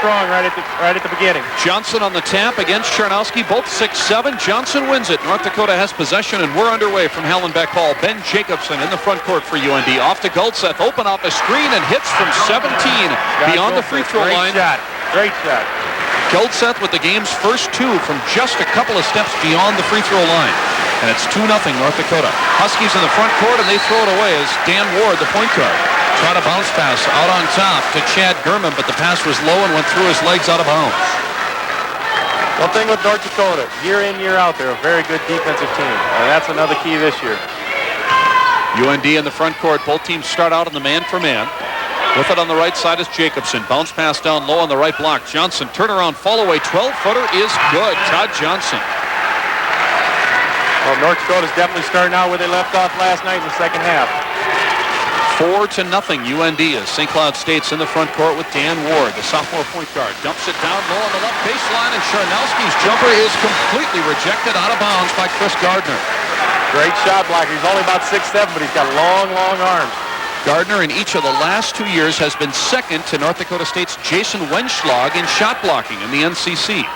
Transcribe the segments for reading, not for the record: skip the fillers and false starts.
strong right at the beginning. Johnson on the tap against Charnowski, both 6'7". Johnson wins it. North Dakota has possession, and we're underway from Hallenbeck Hall. Ben Jacobson in the front court for UND. Off to Goldseth, open off a screen, and hits from 17 beyond the free throw line. Great shot. Goldseth with the game's first two from just a couple of steps beyond the free throw line. And it's 2-0 North Dakota. Huskies in the front court, and they throw it away as Dan Ward, the point guard, tried a bounce pass out on top to Chad Gurman, but the pass was low and went through his legs out of bounds. One thing with North Dakota, year in, year out, they're a very good defensive team. And that's another key this year. UND in the front court. Both teams start out in the man-for-man. With it on the right side is Jacobson. Bounce pass down low on the right block. Johnson, turnaround, fall away. 12-footer is good. Todd Johnson. Well, North Dakota's definitely starting out where they left off last night in the second half. 4-0 UND as St. Cloud State's in the front court with Dan Ward, the sophomore point guard. Dumps it down low on the left baseline, and Charnowski's jumper is completely rejected out of bounds by Chris Gardner. Great shot blocker. He's only about 6'7", but he's got long, long arms. Gardner in each of the last 2 years has been second to North Dakota State's Jason Wenschlag in shot blocking in the NCC.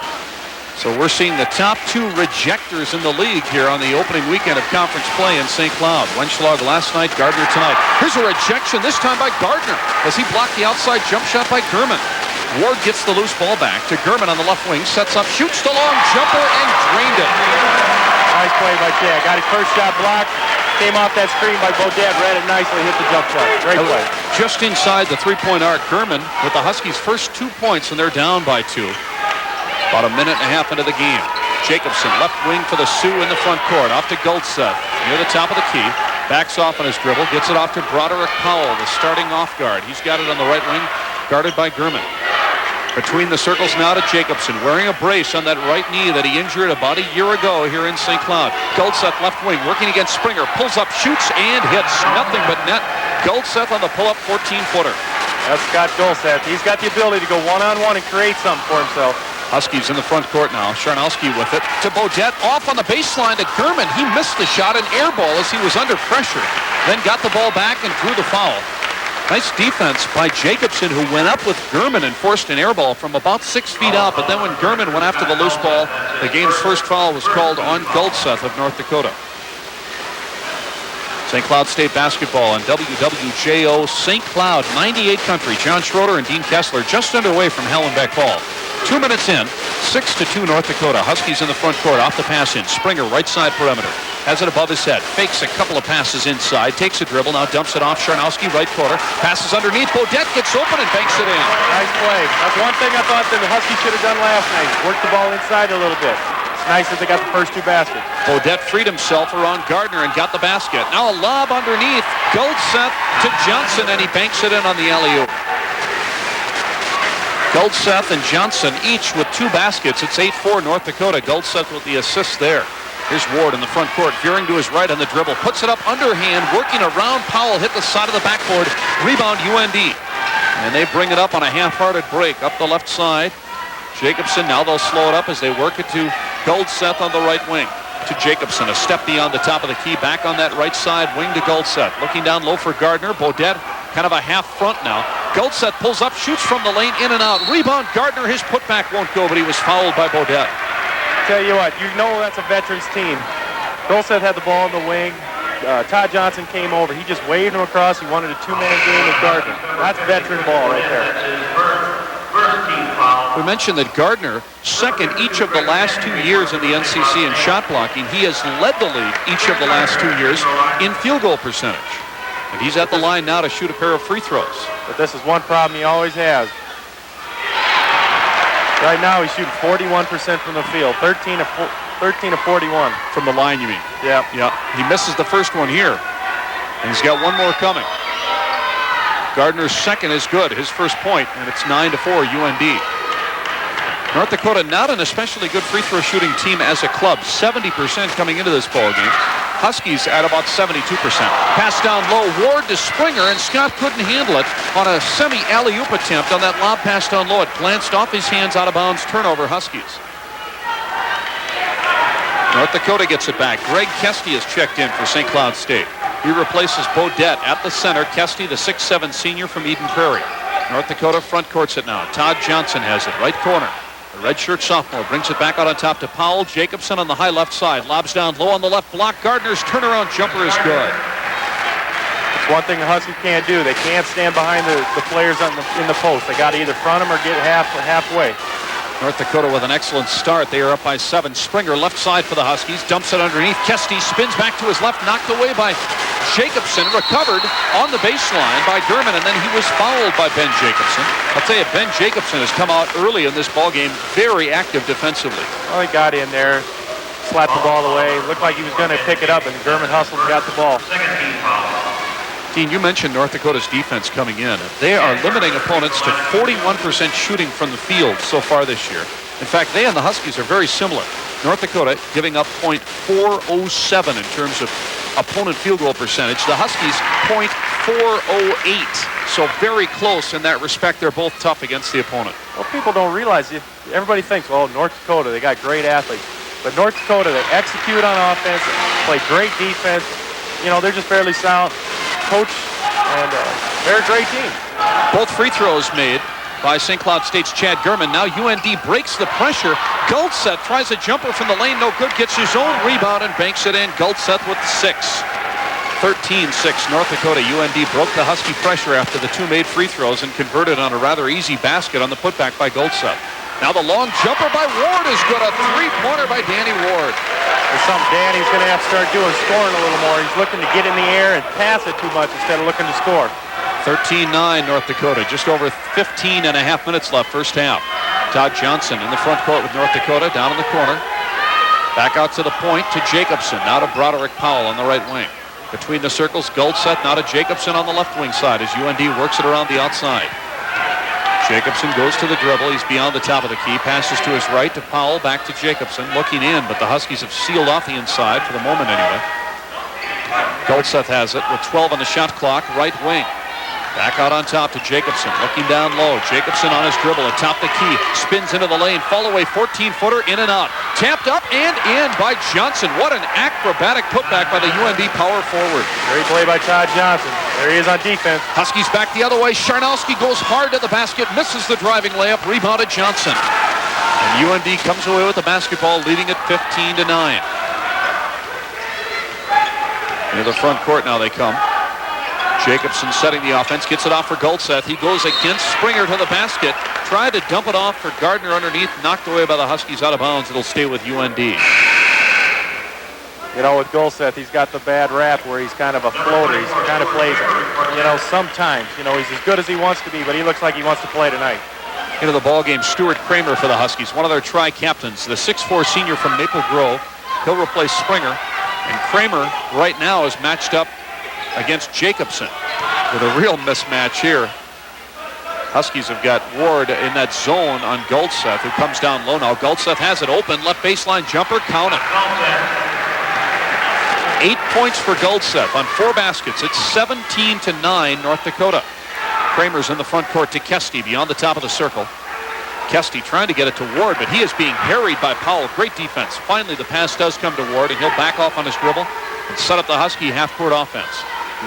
So we're seeing the top two rejectors in the league here on the opening weekend of conference play in St. Cloud. Wenschlag last night, Gardner tonight. Here's a rejection, this time by Gardner, as he blocked the outside jump shot by Gurman. Ward gets the loose ball back to Gurman on the left wing, sets up, shoots the long jumper, and drained it. Nice play by Chad. Got his first shot blocked. Came off that screen by Bodette, read it nicely, hit the jump shot. Great play. Just inside the three-point arc, Gurman with the Huskies' first 2 points, and they're down by 2. About a minute and a half into the game. Jacobson, left wing for the Sioux in the front court. Off to Goldseth, near the top of the key. Backs off on his dribble, gets it off to Broderick Powell, the starting off guard. He's got it on the right wing, guarded by Gurman. Between the circles now to Jacobson, wearing a brace on that right knee that he injured about a year ago here in St. Cloud. Goldseth, left wing, working against Springer, pulls up, shoots, and hits. Nothing but net. Goldseth on the pull-up 14-footer. That's Scott Goldseth. He's got the ability to go one-on-one and create something for himself. Huskies in the front court now. Charnowski with it to Bodette, off on the baseline to Gurman. He missed the shot, an air ball as he was under pressure. Then got the ball back and drew the foul. Nice defense by Jacobson, who went up with Gurman and forced an air ball from about 6 feet out. But then when Gurman went after the loose ball, the game's first foul was called on Goldseth of North Dakota. St. Cloud State basketball on WWJO St. Cloud 98 Country. John Schroeder and Dean Kessler just underway from Hallenbeck Hall. 2 minutes in, 6-2 North Dakota. Huskies in the front court, off the pass in. Springer, right side perimeter. Has it above his head. Fakes a couple of passes inside. Takes a dribble, now dumps it off. Charnowski, right corner. Passes underneath. Bodette gets open and banks it in. Nice play. That's one thing I thought that the Huskies should have done last night. Worked the ball inside a little bit. It's nice that they got the first 2 baskets. Bodette freed himself around Gardner and got the basket. Now a lob underneath. Goldseth to Johnson, and he banks it in on the alley-oop. Goldseth and Johnson each with 2 baskets. It's 8-4 North Dakota. Goldseth with the assist there. Here's Ward in the front court, veering to his right on the dribble. Puts it up underhand, working around Powell. Hit the side of the backboard. Rebound UND. And they bring it up on a half-hearted break up the left side. Jacobson, now they'll slow it up as they work it to Goldseth on the right wing. To Jacobson, a step beyond the top of the key. Back on that right side wing to Goldseth. Looking down low for Gardner. Bodette, kind of a half front now. Goldseth pulls up, shoots from the lane, in and out. Rebound, Gardner, his putback won't go, but he was fouled by Bodette. Tell you what, you know that's a veterans team. Goldseth had the ball in the wing. Todd Johnson came over. He just waved him across. He wanted a 2-man game with Gardner. That's veteran ball right there. We mentioned that Gardner, second each of the last 2 years in the NCC in shot blocking. He has led the league each of the last 2 years in field goal percentage. And he's at the line now to shoot a pair of free throws. But this is one problem he always has. Right now he's shooting 41% from the field, 13 of 41. From the line, you mean? Yeah. Yeah. He misses the first one here, and he's got one more coming. Gardner's second is good, his first point, and it's 9-4 UND. North Dakota not an especially good free throw shooting team as a club, 70% coming into this ball game. Huskies at about 72%. Pass down low, Ward to Springer, and Scott couldn't handle it on a semi-alley-oop attempt on that lob pass down low. It glanced off his hands, out of bounds, turnover Huskies. North Dakota gets it back. Greg Kesty is checked in for St. Cloud State. He replaces Bodette at the center. Kesty, the 6'7" senior from Eden Prairie. North Dakota front court's it now. Todd Johnson has it, right corner. The redshirt sophomore brings it back out on top to Powell. Jacobson on the high left side. Lobs down low on the left block. Gardner's turnaround jumper is good. It's one thing the Huskies can't do. They can't stand behind the players in the post. They got to either front them or get halfway. North Dakota with an excellent start. They are up by 7. Springer left side for the Huskies. Dumps it underneath. Kesty spins back to his left. Knocked away by Jacobson. Recovered on the baseline by German, and then he was fouled by Ben Jacobson. I'll tell you, Ben Jacobson has come out early in this ballgame, very active defensively. Well, he got in there, slapped the ball away. Looked like he was going to pick it up, and German hustled and got the ball. Dean, you mentioned North Dakota's defense coming in. They are limiting opponents to 41% shooting from the field so far this year. In fact, they and the Huskies are very similar. North Dakota giving up .407 in terms of opponent field goal percentage. The Huskies .408. So very close in that respect. They're both tough against the opponent. Well, people don't realize it. Everybody thinks, well, North Dakota, they got great athletes. But North Dakota, they execute on offense, play great defense. You know, they're just fairly sound. Coach, and they're a great team. Both free throws made by St. Cloud State's Chad Gurman. Now UND breaks the pressure. Guldseth tries a jumper from the lane, no good. Gets his own rebound and banks it in. Guldseth with 6. 13-6 North Dakota. UND broke the Husky pressure after the 2 made free throws and converted on a rather easy basket on the putback by Guldseth. Now the long jumper by Ward is good. A 3-pointer by Danny Ward. There's something Danny's going to have to start doing, scoring a little more. He's looking to get in the air and pass it too much instead of looking to score. 13-9 North Dakota. Just over 15 and a half minutes left first half. Todd Johnson in the front court with North Dakota down in the corner. Back out to the point to Jacobson. Now to Broderick Powell on the right wing. Between the circles, Guldseth now to Jacobson on the left wing side as UND works it around the outside. Jacobson goes to the dribble. He's beyond the top of the key. Passes to his right to Powell. Back to Jacobson. Looking in, but the Huskies have sealed off the inside for the moment anyway. Guldseth has it with 12 on the shot clock. Right wing. Back out on top to Jacobson. Looking down low. Jacobson on his dribble atop the key. Spins into the lane. Fall away 14-footer in and out. Tapped up and in by Johnson. What an acrobatic putback by the UND power forward. Great play by Todd Johnson. There he is on defense. Huskies back the other way. Sharnowski goes hard to the basket. Misses the driving layup. Rebounded Johnson. And UND comes away with the basketball, leading it 15-9. Near the front court now they come. Jacobson setting the offense, gets it off for Guldseth. He goes against Springer to the basket. Tried to dump it off for Gardner underneath. Knocked away by the Huskies out of bounds. It'll stay with UND. You know, with Guldseth, he's got the bad rap where he's kind of a floater. He kind of plays, you know, sometimes. You know, he's as good as he wants to be, but he looks like he wants to play tonight. Into the ballgame, Stuart Kramer for the Huskies, one of their tri-captains, the 6'4 senior from Maple Grove. He'll replace Springer. And Kramer right now is matched up against Jacobson with a real mismatch here. Huskies have got Ward in that zone on Guldseth, who comes down low now. Guldseth has it open, left baseline jumper, count it. 8 points for Guldseth on 4 baskets. It's 17-9 North Dakota. Kramer's in the front court to Kesty beyond the top of the circle. Kesty trying to get it to Ward, but he is being harried by Powell. Great defense. Finally, the pass does come to Ward, and he'll back off on his dribble and set up the Husky half-court offense.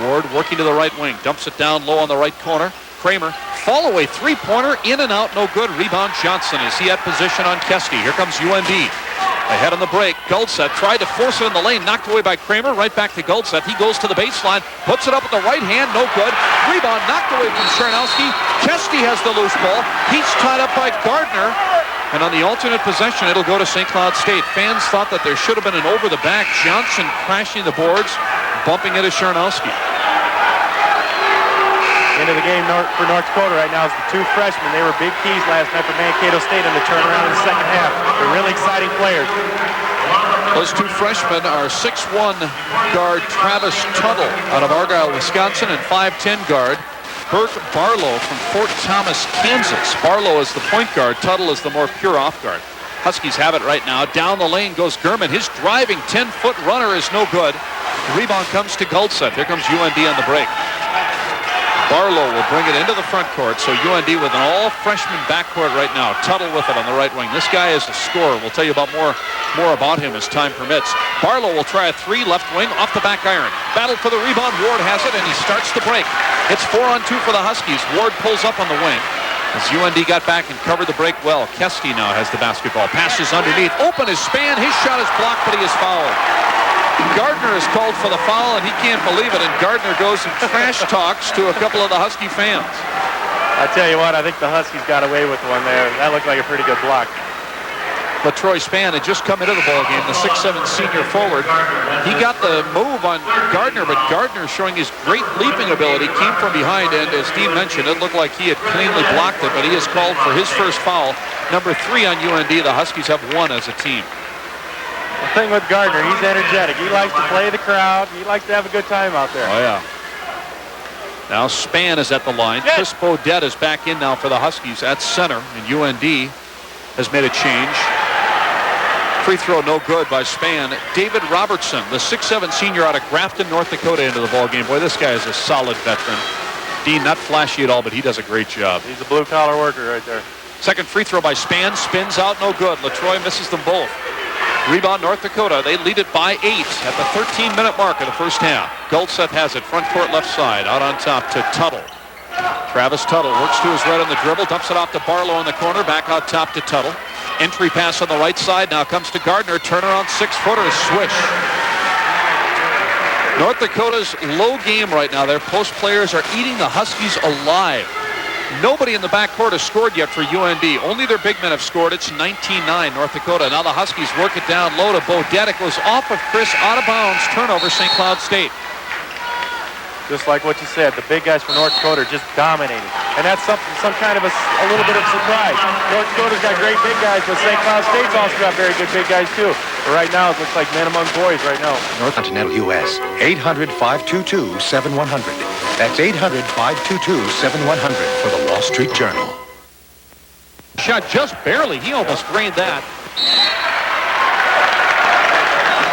Ward working to the right wing, dumps it down low on the right corner. Kramer, fall away 3-pointer, in and out, no good. Rebound Johnson as he had position on Kesty. Here comes UND. Ahead on the break, Guldseth tried to force it in the lane, knocked away by Kramer, right back to Guldseth. He goes to the baseline, puts it up with the right hand, no good. Rebound knocked away from Sharnowski. Kesty has the loose ball. He's tied up by Gardner. And on the alternate possession, it'll go to St. Cloud State. Fans thought that there should have been an over-the-back. Johnson crashing the boards, bumping into Sharnowski. Into the game for North Dakota right now is the 2 freshmen. They were big keys last night for Mankato State in the turnaround in the second half. They're really exciting players. Those 2 freshmen are 6'1 guard Travis Tuttle out of Argyle, Wisconsin, and 5'10 guard Bert Barlow from Fort Thomas, Kansas. Barlow is the point guard. Tuttle is the more pure off guard. Huskies have it right now. Down the lane goes Gurman. His driving 10-foot runner is no good. The rebound comes to Guldseth. Here comes UND on the break. Barlow will bring it into the front court, so UND with an all-freshman backcourt right now. Tuttle with it on the right wing. This guy is a scorer. We'll tell you about more about him as time permits. Barlow will try a three, left wing, off the back iron. Battle for the rebound. Ward has it, and he starts the break. It's 4-on-2 for the Huskies. Ward pulls up on the wing. As UND got back and covered the break well, Kesty now has the basketball. Passes underneath. Open is Spann. His shot is blocked, but he is fouled. Gardner is called for the foul, and he can't believe it, and Gardner goes and trash talks to a couple of the Husky fans. I tell you what, I think the Huskies got away with one there. That looked like a pretty good block. Latroy Spann had just come into the ballgame, the 6'7" senior forward. He got the move on Gardner, but Gardner, showing his great leaping ability, came from behind, and as Steve mentioned, it looked like he had cleanly blocked it, but he is called for his first foul, number 3 on UND. The Huskies have 1 as a team. The thing with Gardner, he's energetic. He likes to play the crowd. He likes to have a good time out there. Oh, yeah. Now Spann is at the line. Yes. Chris Bodette is back in now for the Huskies at center, and UND has made a change. Free throw no good by Spann. David Robertson, the 6'7" senior out of Grafton, North Dakota, into the ballgame. Boy, this guy is a solid veteran. Dean, not flashy at all, but he does a great job. He's a blue-collar worker right there. Second free throw by Spann. Spins out, no good. Latroy misses them both. Rebound North Dakota. They lead it by 8 at the 13-minute mark of the first half. Goldseth has it. Front court left side. Out on top to Tuttle. Travis Tuttle works to his right on the dribble. Dumps it off to Barlow in the corner. Back out top to Tuttle. Entry pass on the right side. Now comes to Gardner. Turnaround 6-footer. Swish. North Dakota's low game right now. Their post players are eating the Huskies alive. Nobody in the backcourt has scored yet for UND. Only their big men have scored. It's 19-9 North Dakota. Now the Huskies work it down low to Bodette. It goes off of Chris, out of bounds. Turnover, St. Cloud State. Just like what you said, the big guys for North Dakota are just dominating. And that's some kind of a little bit of surprise. North Dakota's got great big guys, but St. Cloud State's also got very good big guys too. But right now, it looks like men among boys right now. North Continental U.S. 800-522-7100. That's 800-522-7100 for the Wall Street Journal. Shot just barely. He almost drained that.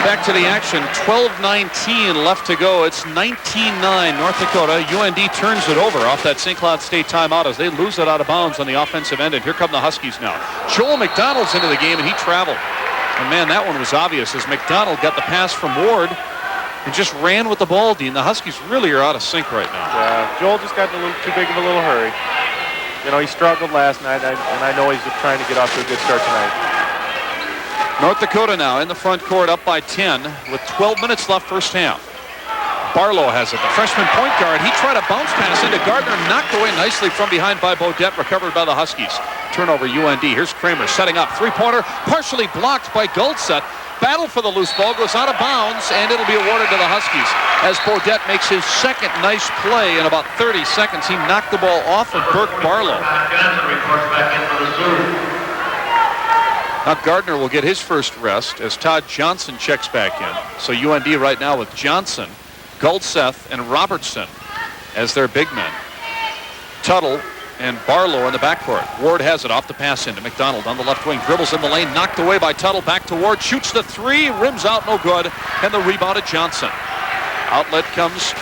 Back to the action. 12:19 left to go. It's 19-9 North Dakota. UND turns it over off that St. Cloud State timeout as they lose it out of bounds on the offensive end. And here come the Huskies now. Joel McDonald's into the game, and he traveled. And man, that one was obvious as McDonald got the pass from Ward and just ran with the ball, Dean. The Huskies really are out of sync right now. Yeah, Joel just got in a little too big of a little hurry. You know, he struggled last night, and I know he's just trying to get off to a good start tonight. North Dakota now in the front court up by 10 with 12 minutes left first half. Barlow has it, the freshman point guard. He tried a bounce pass into Gardner, knocked away nicely from behind by Bodette, recovered by the Huskies. Turnover UND. Here's Kramer setting up. Three-pointer partially blocked by Goldseth. Battle for the loose ball, goes out of bounds, and it'll be awarded to the Huskies as Bodette makes his second nice play in about 30 seconds. He knocked the ball off of Burke Barlow. Now Gardner will get his first rest as Todd Johnson checks back in. So UND right now with Johnson, Goldseth, and Robertson as their big men. Tuttle and Barlow in the backcourt. Ward has it off the pass into McDonald on the left wing. Dribbles in the lane, knocked away by Tuttle. Back to Ward, shoots the three, rims out, no good. And the rebound to Johnson. Outlet comes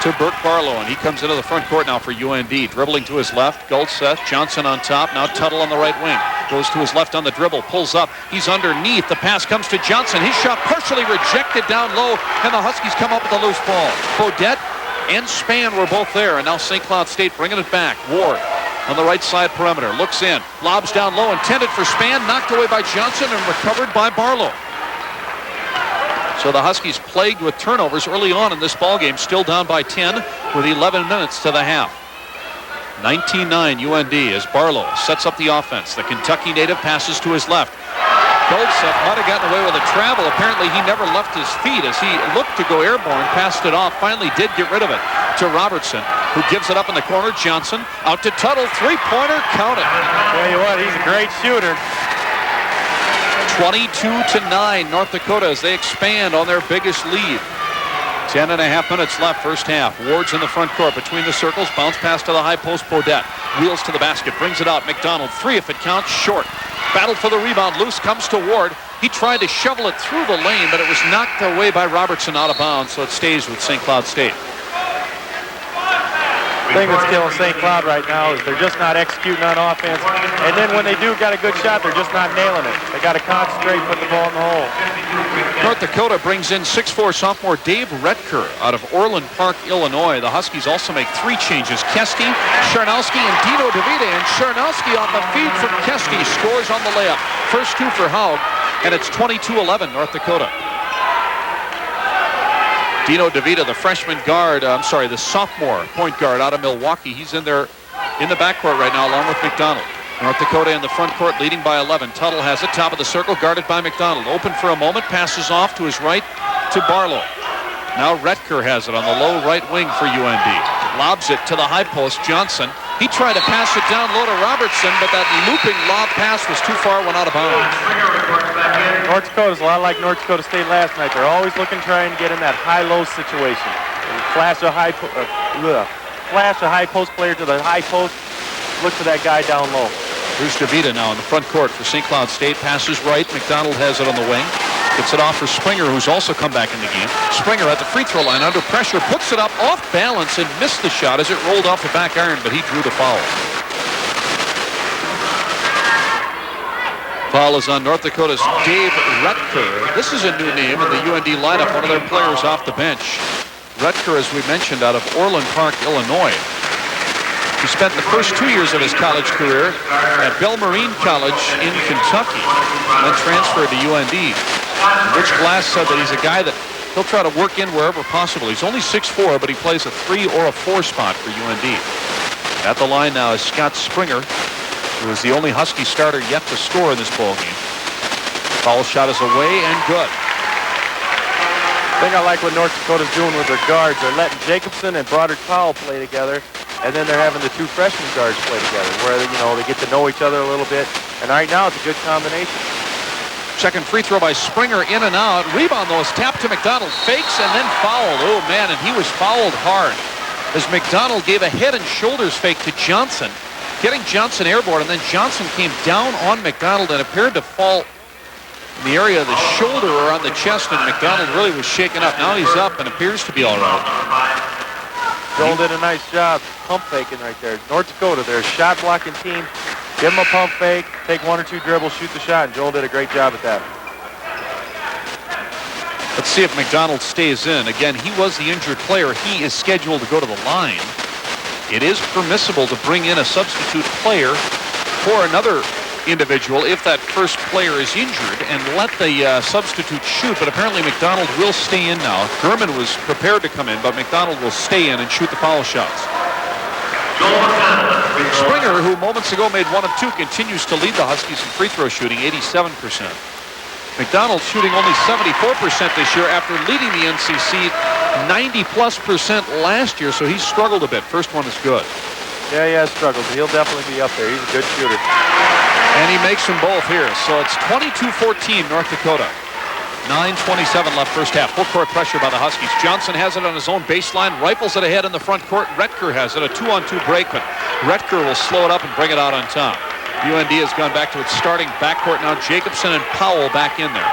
to Burke Barlow, and he comes into the front court now for UND. Dribbling to his left, Goldseth, Johnson on top. Now Tuttle on the right wing. Goes to his left on the dribble, pulls up. He's underneath. The pass comes to Johnson. His shot partially rejected down low, and the Huskies come up with a loose ball. Bodette and Spann were both there, and now St. Cloud State bringing it back. Ward on the right side perimeter, looks in, lobs down low, intended for Spann, knocked away by Johnson and recovered by Barlow. So the Huskies plagued with turnovers early on in this ballgame, still down by 10 with 11 minutes to the half. 19-9 UND as Barlow sets up the offense. The Kentucky native passes to his left. Goldseth might have gotten away with a travel. Apparently he never left his feet as he looked to go airborne, passed it off, finally did get rid of it to Robertson, who gives it up in the corner. Johnson out to Tuttle, three-pointer, count it. Tell you what, he's a great shooter. 22-9 North Dakota as they expand on their biggest lead. 10.5 minutes left first half. Ward's in the front court between the circles. Bounce pass to the high post. Bodette wheels to the basket, brings it out. McDonald, three if it counts, short. Battle for the rebound. Loose comes to Ward. He tried to shovel it through the lane, but it was knocked away by Robertson out of bounds, so it stays with St. Cloud State. thing that's killing St. Cloud right now is they're just not executing on offense. And then when they do got a good shot, they're just not nailing it. They got to concentrate, put the ball in the hole. North Dakota brings in 6'4" sophomore Dave Retker out of Orland Park, Illinois. The Huskies also make 3 changes. Kesty, Charnowski, and Dino DeVita. And Charnowski on the feed from Kesty scores on the layup. First 2 for Haug, and it's 22-11 North Dakota. Dino DeVita, the freshman guard, the sophomore point guard out of Milwaukee. He's in there in the backcourt right now along with McDonald. North Dakota in the front court leading by 11. Tuttle has it, top of the circle, guarded by McDonald. Open for a moment, passes off to his right to Barlow. Now Retker has it on the low right wing for UND. Lobs it to the high post, Johnson. He tried to pass it down low to Robertson, but that looping lob pass was too far, went out of bounds. North Dakota's a lot like North Dakota State last night. They're always looking, trying to get in that high-low situation. Flash a high post player to the high post. Look for that guy down low. Here's DeVita now in the front court for St. Cloud State. Passes right. McDonald has it on the wing. Gets it off for Springer, who's also come back in the game. Springer at the free throw line under pressure. Puts it up off balance and missed the shot as it rolled off the back iron, but he drew the foul. Foul is on North Dakota's Dave Retker. This is a new name in the UND lineup, one of their players off the bench. Retker, as we mentioned, out of Orland Park, Illinois. He spent the first 2 years of his college career at Belmarine College in Kentucky, and then transferred to UND. Rich Glass said that he's a guy that he'll try to work in wherever possible. He's only 6'4", but he plays a 3 or a 4 spot for UND. At the line now is Scott Springer, who is the only Husky starter yet to score in this ballgame. Foul shot is away and good. I think I like what North Dakota's doing with their guards. They're letting Jacobson and Broderick Powell play together, and then they're having the 2 freshman guards play together, where they get to know each other a little bit. And right now it's a good combination. Second free throw by Springer, in and out. Rebound, though, is tapped to McDonald. Fakes and then fouled. Oh, man, and he was fouled hard as McDonald gave a head and shoulders fake to Johnson, getting Johnson airborne, and then Johnson came down on McDonald and appeared to fall in the area of the shoulder or on the chest, and McDonald really was shaken up. Now he's up and appears to be all right. Joel did a nice job pump faking right there. North Dakota, they're a shot blocking team. Give him a pump fake, take 1 or 2 dribbles, shoot the shot, and Joel did a great job at that. Let's see if McDonald stays in. Again, he was the injured player. He is scheduled to go to the line. It is permissible to bring in a substitute player for another individual if that first player is injured and let the substitute shoot, but apparently McDonald will stay in now. Gurman was prepared to come in, but McDonald will stay in and shoot the foul shots. Springer, who moments ago made 1 of 2, continues to lead the Huskies in free throw shooting, 87%. McDonald shooting only 74% this year after leading the NCC 90+% last year, so he's struggled a bit. First one is good. Yeah, he has struggled, but he'll definitely be up there. He's a good shooter. And he makes them both here, so it's 22-14 North Dakota. 9:27 left first half. Full court pressure by the Huskies. Johnson has it on his own baseline, rifles it ahead in the front court. Retker has it, a 2-on-2 break, but Retker will slow it up and bring it out on top. UND has gone back to its starting backcourt now. Jacobson and Powell back in there.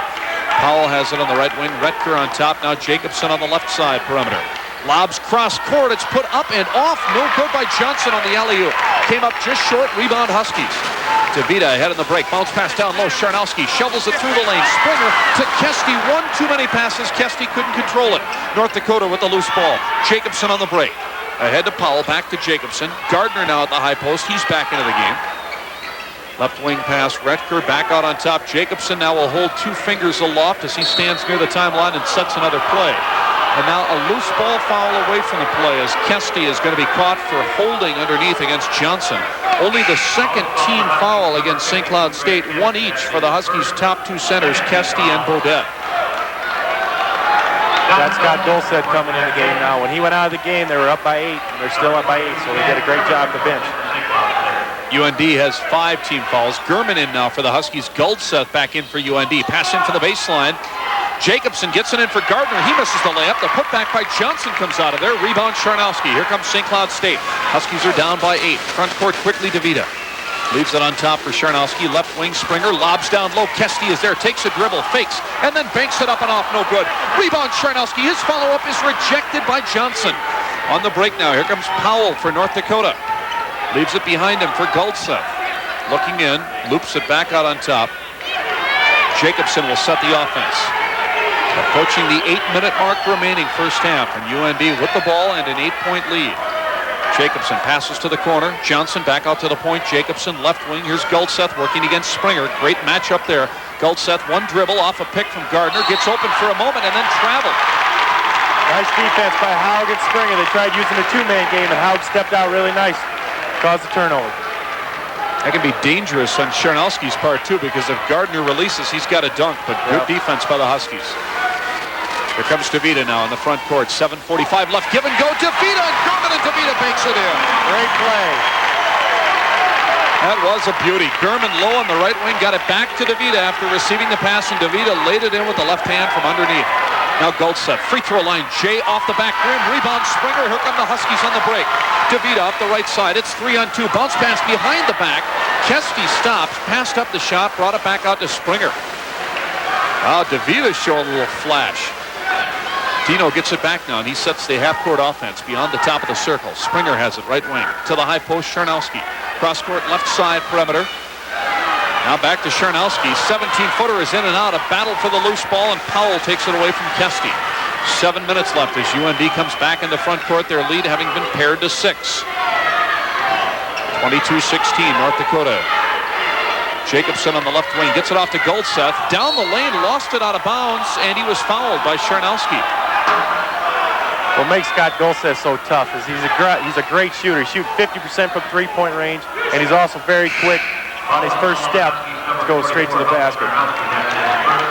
Powell has it on the right wing. Retker on top. Now Jacobson on the left side perimeter. Lobs cross court. It's put up and off. No good by Johnson on the alley-oop. Came up just short. Rebound Huskies. DeVita ahead in the break. Bounce pass down low. Charnowski shovels it through the lane. Springer to Kesty. 1 too many passes. Kesty couldn't control it. North Dakota with the loose ball. Jacobson on the break. Ahead to Powell. Back to Jacobson. Gardner now at the high post. He's back into the game. Left wing pass. Retker back out on top. Jacobson now will hold 2 fingers aloft as he stands near the timeline and sets another play. And now a loose ball foul away from the play as Kesty is going to be caught for holding underneath against Johnson. Only the second team foul against St. Cloud State, 1 each for the Huskies' top 2 centers, Kesty and Bodette. That's Scott Dulcet coming in the game now. When he went out of the game, they were up by 8, and they're still up by 8, so they did a great job at the bench. UND has 5 team fouls. Gurman in now for the Huskies. Goldseth back in for UND. Pass in for the baseline. Jacobson gets it in for Gardner. He misses the layup. The putback by Johnson comes out of there. Rebound Charnowski. Here comes St. Cloud State. Huskies are down by 8. Front court quickly DeVita. Leaves it on top for Charnowski. Left wing Springer. Lobs down low. Kesty is there. Takes a dribble. Fakes. And then banks it up and off. No good. Rebound Charnowski. His follow-up is rejected by Johnson. On the break now, here comes Powell for North Dakota. Leaves it behind him for Goldseth. Looking in, loops it back out on top. Jacobson will set the offense. Approaching the 8-minute mark remaining first half, and UND with the ball and an 8-point lead. Jacobson passes to the corner. Johnson back out to the point. Jacobson left wing. Here's Goldseth working against Springer. Great matchup there. Goldseth, one dribble off a pick from Gardner. Gets open for a moment and then traveled. Nice defense by Haug and Springer. They tried using a two-man game, and Haug stepped out really nice. Caused the turnover. That can be dangerous on Chernowski's part, too, because if Gardner releases, he's got a dunk, but good defense by the Huskies. Here comes DeVita now in the front court. 7:45 left. Give and go. DeVita and Gurman, and DeVita banks it in. Great play. That was a beauty. Gurman low on the right wing, got it back to DeVita after receiving the pass, and DeVita laid it in with the left hand from underneath. Now Goldseth, free throw line. Jay off the back rim. Rebound Springer. Here come the Huskies on the break. DeVita off the right side. It's 3-on-2. Bounce pass behind the back. Kesty stops, passed up the shot, brought it back out to Springer. Wow, DeVita showing a little flash. Dino gets it back now, and he sets the half-court offense beyond the top of the circle. Springer has it right wing to the high post. Chernowski. Cross-court left side perimeter. Now back to Chernowski. 17-footer is in and out. A battle for the loose ball, and Powell takes it away from Kesty. 7 minutes left as UND comes back into front court. Their lead having been pared to 6. 22-16, North Dakota. Jacobson on the left wing gets it off to Goldseth. Down the lane, lost it out of bounds, and he was fouled by Chernowski. What makes Scott Goldseth so tough is he's a great shooter. He shoots 50% from three-point range, and he's also very quick on his first step to go straight to the basket.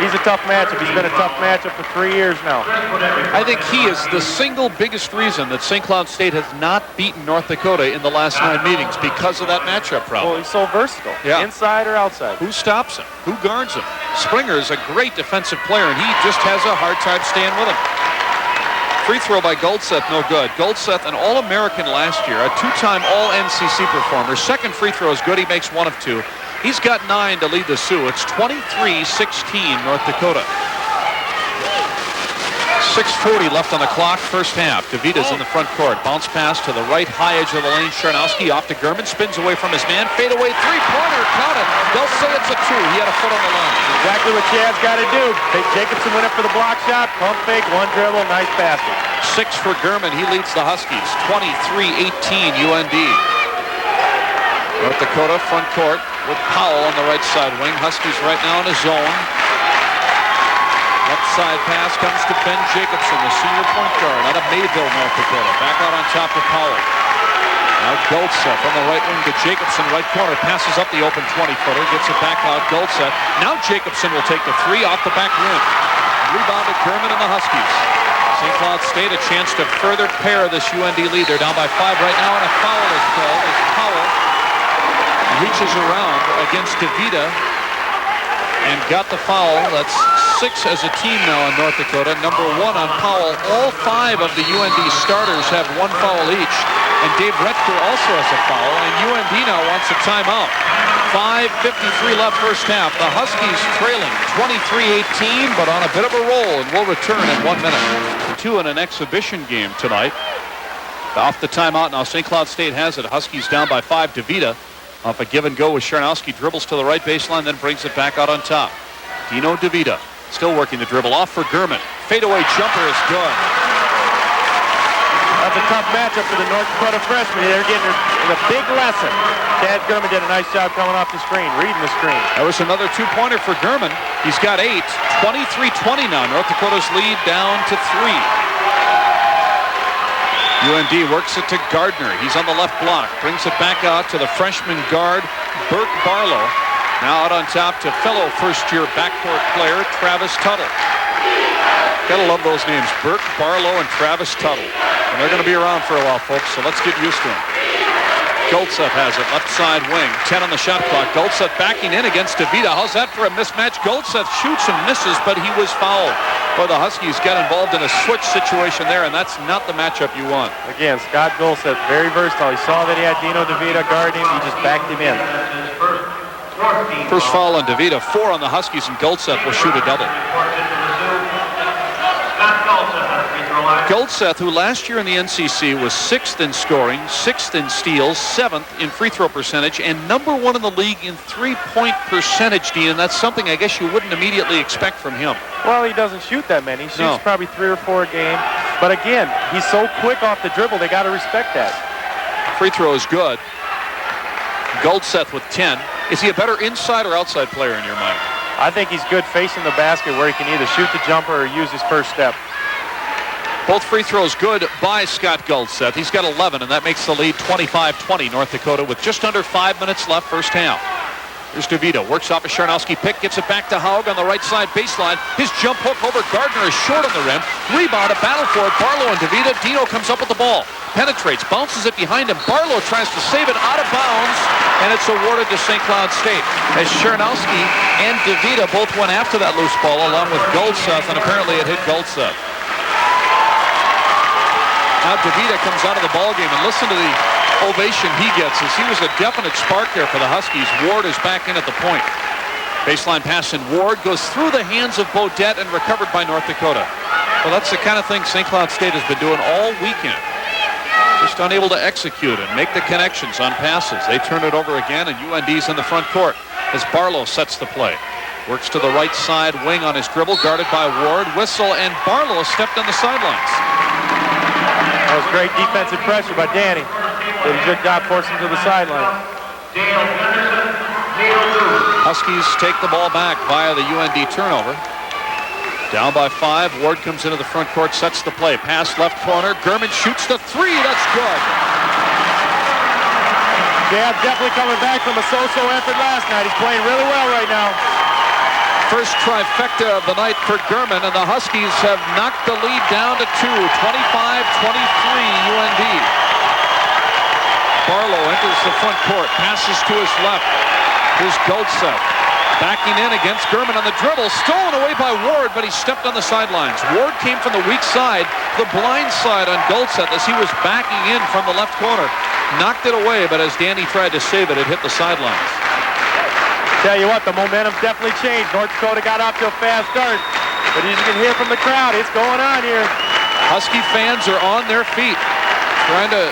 He's a tough matchup. He's been a tough matchup for 3 years now. I think he is the single biggest reason that St. Cloud State has not beaten North Dakota in the last 9 meetings, because of that matchup problem. Well, he's so versatile, inside or outside. Who stops him? Who guards him? Springer is a great defensive player, and he just has a hard time staying with him. Free throw by Goldseth, no good. Goldseth, an All-American last year, a two-time All-NCC performer. Second free throw is good. He makes 1 of 2. He's got 9 to lead the Sioux. It's 23-16 North Dakota. 6:40 left on the clock, first half. DeVita's in the front court. Bounce pass to the right high edge of the lane. Chernowski off to Gurman. Spins away from his man. Fade away three-pointer. Count it. They'll say it's a 2. He had a foot on the line. Exactly what Chad's got to do. Jacobson went up for the block shot. Pump fake, one dribble, nice basket. 6 for Gurman. He leads the Huskies. 23-18 UND. North Dakota front court with Powell on the right side wing. Huskies right now in a zone. Left side pass comes to Ben Jacobson, the senior point guard out of Mayville, North Dakota. Back out on top to Powell. Now Goldseth on the right wing to Jacobson, right corner. Passes up the open 20-footer, gets it back out. Goldseth. Now Jacobson will take the 3 off the back rim. Rebounded Gurman and the Huskies. St. Cloud State a chance to further pair this UND lead. They're down by 5 right now, and a foul is called as Powell reaches around against DeVita and got the foul. That's 6 as a team now in North Dakota. Number 1 on Powell. All 5 of the UND starters have 1 foul each. And Dave Retker also has a foul. And UND now wants a timeout. 5:53 left first half. The Huskies trailing 23-18, but on a bit of a roll, and will return in 1 minute. 2 in an exhibition game tonight. Off the timeout now. St. Cloud State has it. Huskies down by 5. DeVita off a give and go with Chernowski. Dribbles to the right baseline, then brings it back out on top. Dino DeVita still working the dribble off for Gurman. Fadeaway jumper is good. That's a tough matchup for the North Dakota freshmen. They're getting a big lesson. Chad Gurman did a nice job coming off the screen, reading the screen. That was another 2-pointer for Gurman. He's got 8. 23-20 now. North Dakota's lead down to 3. UND works it to Gardner. He's on the left block. Brings it back out to the freshman guard, Burke Barlow. Now out on top to fellow first-year backcourt player, Travis Tuttle. Gotta love those names, Burke Barlow and Travis Tuttle. And they're going to be around for a while, folks, so let's get used to them. Goldseth has it, left side wing, 10 on the shot clock. Goldseth backing in against DeVita. How's that for a mismatch? Goldseth shoots and misses, but he was fouled. Well, the Huskies got involved in a switch situation there, and that's not the matchup you want. Again, Scott Goldseth, very versatile. He saw that he had Dino DeVita guarding him. He just backed him in. First foul on DeVita, 4 on the Huskies, and Goldseth will shoot a double. Goldseth, who last year in the NCC was 6th in scoring, 6th in steals, 7th in free throw percentage, and number 1 in the league in three-point percentage, Dean, and that's something I guess you wouldn't immediately expect from him. Well, he doesn't shoot that many. He shoots probably 3 or 4 a game. But again, he's so quick off the dribble, they got to respect that. Free throw is good. Goldseth with 10. Is he a better inside or outside player in your mind? I think he's good facing the basket where he can either shoot the jumper or use his first step. Both free throws good by Scott Goldseth. He's got 11, and that makes the lead 25-20 North Dakota with just under 5 minutes left first half. Here's DeVito, works off a Sharnowski pick, gets it back to Haug on the right side baseline. His jump hook over Gardner is short on the rim. Rebound, a battle for it. Barlow and DeVito. Dino comes up with the ball. Penetrates, bounces it behind him. Barlow tries to save it out of bounds, and it's awarded to St. Cloud State. As Sharnowski and DeVito both went after that loose ball along with Goldseth, and apparently it hit Goldseth. Now DeVito comes out of the ballgame, and listen to the ovation he gets as he was a definite spark there for the Huskies. Ward is back in at the point. Baseline pass, and Ward goes through the hands of Bodette and recovered by North Dakota. Well, that's the kind of thing St. Cloud State has been doing all weekend. Just unable to execute and make the connections on passes. They turn it over again, and UND's in the front court as Barlow sets the play. Works to the right side wing on his dribble, guarded by Ward. Whistle, and Barlow stepped on the sidelines. That was great defensive pressure by Danny. Did a good job forcing him to the sideline. Huskies take the ball back via the UND turnover. Down by 5. Ward comes into the front court, sets the play. Pass left corner. Gurman shoots the 3. That's good. Yeah, definitely coming back from a so-so effort last night. He's playing really well right now. First trifecta of the night for Gurman, and the Huskies have knocked the lead down to 2. 25-23 UND. Barlow enters the front court. Passes to his left. Here's Goldseth. Backing in against Gurman on the dribble. Stolen away by Ward, but he stepped on the sidelines. Ward came from the weak side, the blind side on Goldseth as he was backing in from the left corner. Knocked it away, but as Danny tried to save it, it hit the sidelines. Tell you what, the momentum definitely changed. North Dakota got off to a fast start, but as you can hear from the crowd, it's going on here. Husky fans are on their feet, trying to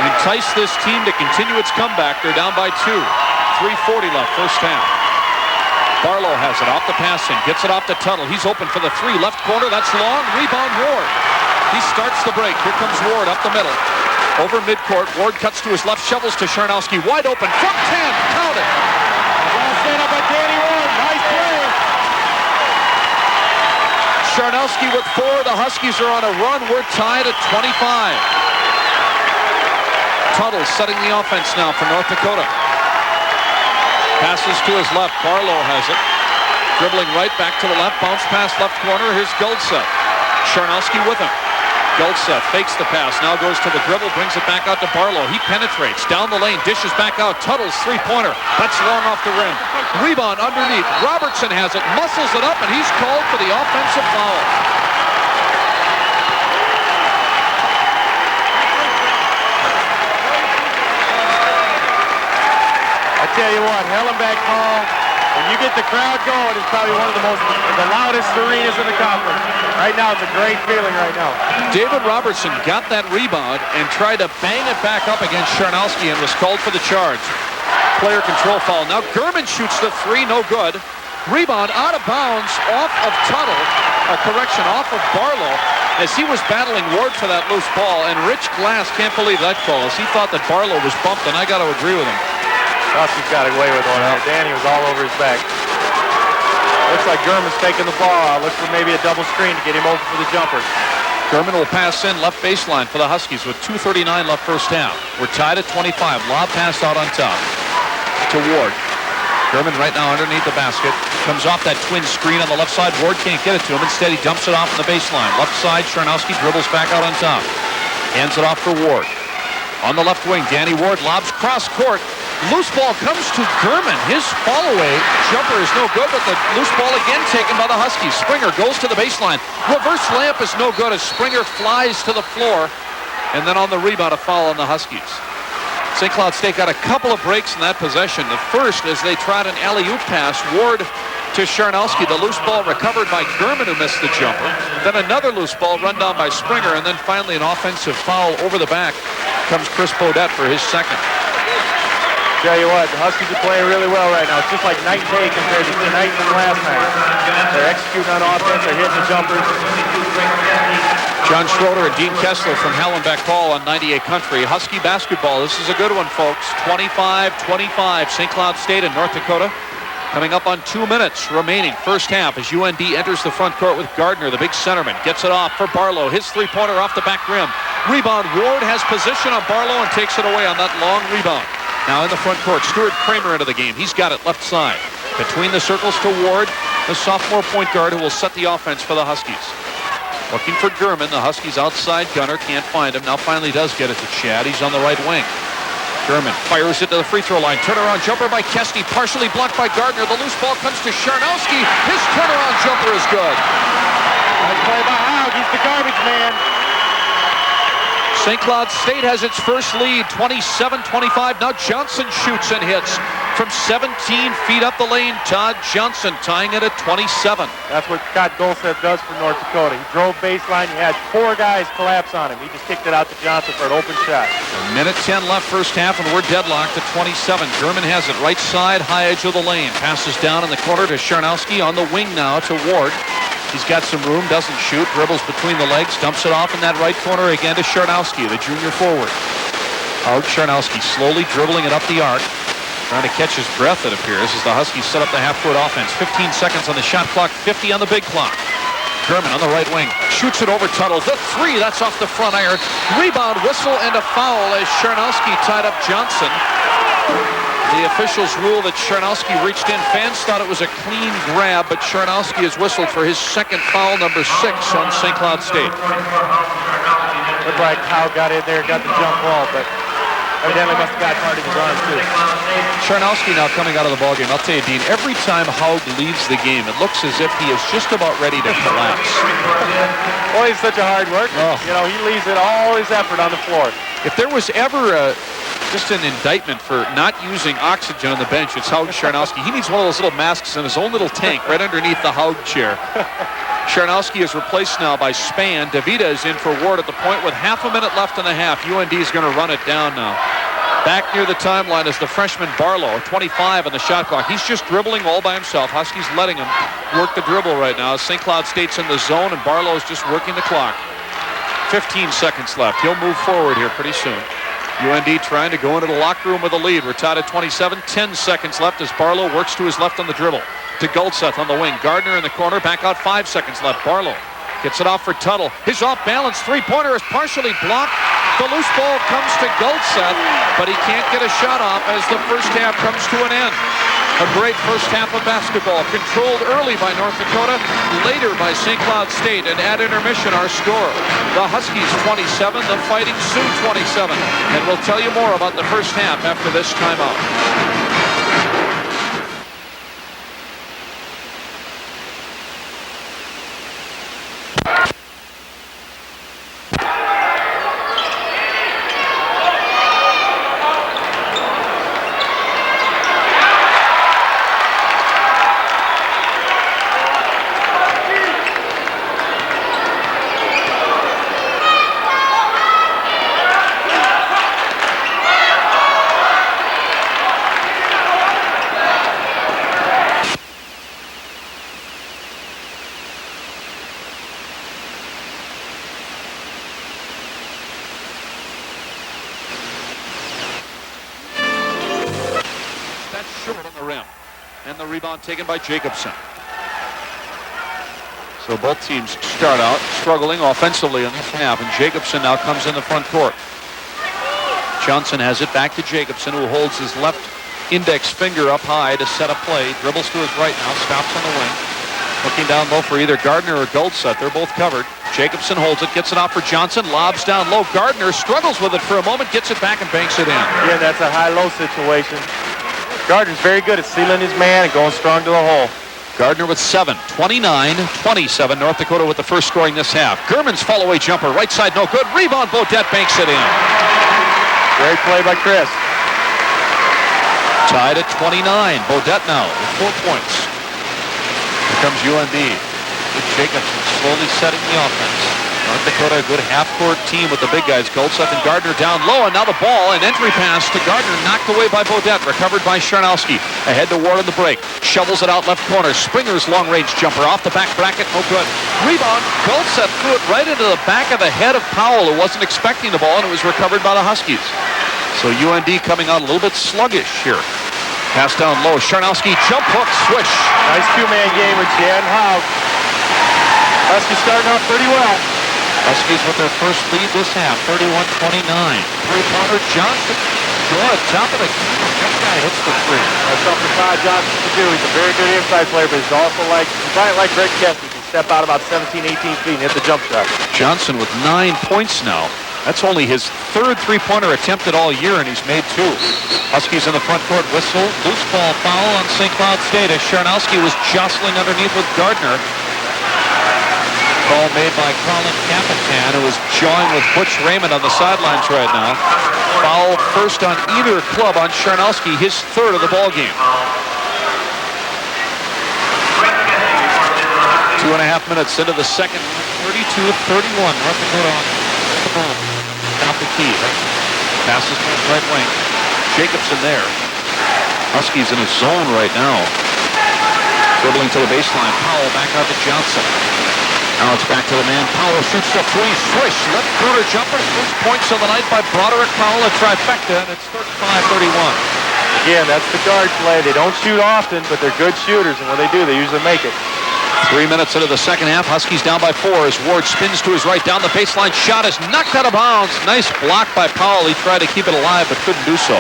entice this team to continue its comeback. They're down by 2. 3:40 left, first half. Barlow has it off the passing, gets it off to Tuttle. He's open for the 3, left corner. That's long. Rebound Ward. He starts the break. Here comes Ward up the middle. Over midcourt, Ward cuts to his left, shovels to Sharnowski. Wide open from 10. Count it. Well set up by Danny Ward. Nice play. Sharnowski with 4. The Huskies are on a run. We're tied at 25. Tuttle setting the offense now for North Dakota. Passes to his left. Barlow has it. Dribbling right back to the left. Bounce pass left corner. Here's Goldseth. Sharnowski with him. Goldseth fakes the pass. Now goes to the dribble. Brings it back out to Barlow. He penetrates. Down the lane. Dishes back out. Tuttle's three-pointer. That's long off the rim. Rebound underneath. Robertson has it. Muscles it up, and he's called for the offensive foul. Tell you what, Hellenbeck Hall, when you get the crowd going, it's probably one of the loudest arenas in the conference. Right now, it's a great feeling right now. David Robertson got that rebound and tried to bang it back up against Sharnowski and was called for the charge. Player control foul. Now Gurman shoots the 3, no good. Rebound out of bounds off of Tuttle, off of Barlow, as he was battling Ward for that loose ball, and Rich Glass can't believe that call, as he thought that Barlow was bumped, and I got to agree with him. Huskies got away with one there. Danny was all over his back. Looks like Gurman's taking the ball out. Looks for maybe a double screen to get him open for the jumper. Gurman will pass in left baseline for the Huskies with 2:39 left first half. We're tied at 25. Lob pass out on top to Ward. Gurman right now underneath the basket. Comes off that twin screen on the left side. Ward can't get it to him. Instead, he dumps it off on the baseline. Left side, Sharnowski dribbles back out on top. Hands it off for Ward. On the left wing, Danny Ward lobs cross court. Loose ball comes to Gurman. His fall-away jumper is no good, but the loose ball again taken by the Huskies. Springer goes to the baseline. Reverse layup is no good as Springer flies to the floor. And then on the rebound, a foul on the Huskies. St. Cloud State got a couple of breaks in that possession. The first, as they tried an alley-oop pass, Ward to Charnowski. The loose ball recovered by German, who missed the jumper. Then another loose ball run down by Springer, and then finally an offensive foul over the back. Comes Chris Bodette for his second. Tell you what, the Huskies are playing really well right now. It's just like night and day compared to tonight and last night. They're executing on offense. They're hitting the jumpers. John Schroeder and Dean Kessler from Hallenbeck Hall on 98 Country. Husky basketball. This is a good one, folks. 25-25. St. Cloud State and North Dakota. Coming up on 2 minutes remaining. First half as UND enters the front court with Gardner, the big centerman. Gets it off for Barlow. His three-pointer off the back rim. Rebound. Ward has position on Barlow and takes it away on that long rebound. Now in the front court, Stuart Kramer into the game. He's got it left side. Between the circles to Ward, the sophomore point guard who will set the offense for the Huskies. Looking for German, the Huskies outside gunner, can't find him. Now finally does get it to Chad. He's on the right wing. German fires it to the free throw line. Turnaround jumper by Kesty, partially blocked by Gardner. The loose ball comes to Charnowski. His turnaround jumper is good. Nice play by Haug. He's the garbage man. St. Cloud State has its first lead, 27-25. Now Johnson shoots and hits from 17 feet up the lane. Todd Johnson tying it at 27. That's what Scott Golseth does for North Dakota. He drove baseline. He had 4 guys collapse on him. He just kicked it out to Johnson for an open shot. A minute 10 left first half, and we're deadlocked at 27. German has it right side, high edge of the lane. Passes down in the corner to Charnowski. On the wing now to Ward. He's got some room, doesn't shoot, dribbles between the legs, dumps it off in that right corner again to Charnowski, the junior forward. Charnowski slowly dribbling it up the arc, trying to catch his breath, it appears, as the Huskies set up the half-court offense. 15 seconds on the shot clock, 50 on the big clock. German on the right wing, shoots it over Tuttle. The three, that's off the front iron. Rebound, whistle, and a foul as Charnowski tied up Johnson. The officials rule that Charnowski reached in. Fans thought it was a clean grab, but Charnowski has whistled for his second foul, number 6 on St. Cloud State. Looked like Howe got in there, got the jump ball, but evidently must have got hard in his arm too. Charnowski now coming out of the ballgame. I'll tell you, Dean, every time Haug leaves the game, it looks as if he is just about ready to collapse. Boy, he's such a hard worker. Oh. You know, he leaves it all his effort on the floor. If there was ever just an indictment for not using oxygen on the bench, it's Haug Charnowski. He needs one of those little masks in his own little tank right underneath the Haug chair. Charnowski is replaced now by Spann. DeVita is in for Ward at the point with half a minute left in the half. UND is going to run it down now. Back near the timeline is the freshman Barlow, 25 on the shot clock. He's just dribbling all by himself. Huskies letting him work the dribble right now. St. Cloud State's in the zone, and Barlow is just working the clock. 15 seconds left. He'll move forward here pretty soon. UND trying to go into the locker room with a lead. We're tied at 27. 10 seconds left as Barlow works to his left on the dribble. To Goldseth on the wing. Gardner in the corner. Back out 5 seconds left. Barlow gets it off for Tuttle. His off-balance three-pointer is partially blocked. The loose ball comes to Goldseth, but he can't get a shot off as the first half comes to an end. A great first half of basketball, controlled early by North Dakota, later by St. Cloud State, and at intermission our score. The Huskies 27, the Fighting Sioux 27. And we'll tell you more about the first half after this timeout. Taken by Jacobson. So both teams start out struggling offensively in this half, and Jacobson now comes in the front court. Johnson has it back to Jacobson, who holds his left index finger up high to set a play. Dribbles to his right now, stops on the wing. Looking down low for either Gardner or Goldseth. They're both covered. Jacobson holds it, gets it off for Johnson, lobs down low. Gardner struggles with it for a moment, gets it back and banks it in. Yeah, that's a high-low situation. Gardner's very good at sealing his man and going strong to the hole. Gardner with 7, 29-27. North Dakota with the first scoring this half. Gurman's fall-away jumper, right side, no good. Rebound, Bodette banks it in. Great play by Chris. Tied at 29. Bodette now with 4 points. Here comes UND. With Jacobson slowly setting the offense. North Dakota, a good half-court team with the big guys. Goldseth and Gardner down low, and now the ball, an entry pass to Gardner, knocked away by Bodette, recovered by Charnowski. Ahead to Ward on the break. Shovels it out left corner. Springer's long-range jumper off the back bracket, no good. Rebound, Goldseth threw it right into the back of the head of Powell, who wasn't expecting the ball, and it was recovered by the Huskies. So UND coming out a little bit sluggish here. Pass down low. Charnowski, jump hook, swish. Nice two-man game with Jan Haug. Huskies starting off pretty well. Huskies with their first lead this half, 31-29. Three-pointer, Johnson. Good, top of the key. That guy hits the three. That's something Todd Johnson can do. He's a very good inside player, but he's also like Greg Kessler. He can step out about 17, 18 feet and hit the jump shot. Johnson with 9 points now. That's only his third three-pointer attempted all year, and he's made 2. Huskies in the front court, whistle. Loose ball foul on St. Cloud State as Charnowski was jostling underneath with Gardner. Ball made by Colin Capitan, who is jawing with Butch Raymond on the sidelines right now. Foul first on either club on Charnowski, his third of the ball game. 2.5 minutes into the second, 32-31. North Dakota on the ball. Top the key. Passes to his right wing. Jacobson there. Huskies in his zone right now. Dribbling to the baseline. Powell back out to Johnson. Now it's back to the man. Powell shoots the three. Swish. Left corner jumper. First points of the night by Broderick Powell. A trifecta, and it's 35-31. Again, that's the guard play. They don't shoot often, but they're good shooters, and when they do, they usually make it. 3 minutes into the second half. Huskies down by 4 as Ward spins to his right down the baseline. Shot is knocked out of bounds. Nice block by Powell. He tried to keep it alive, but couldn't do so.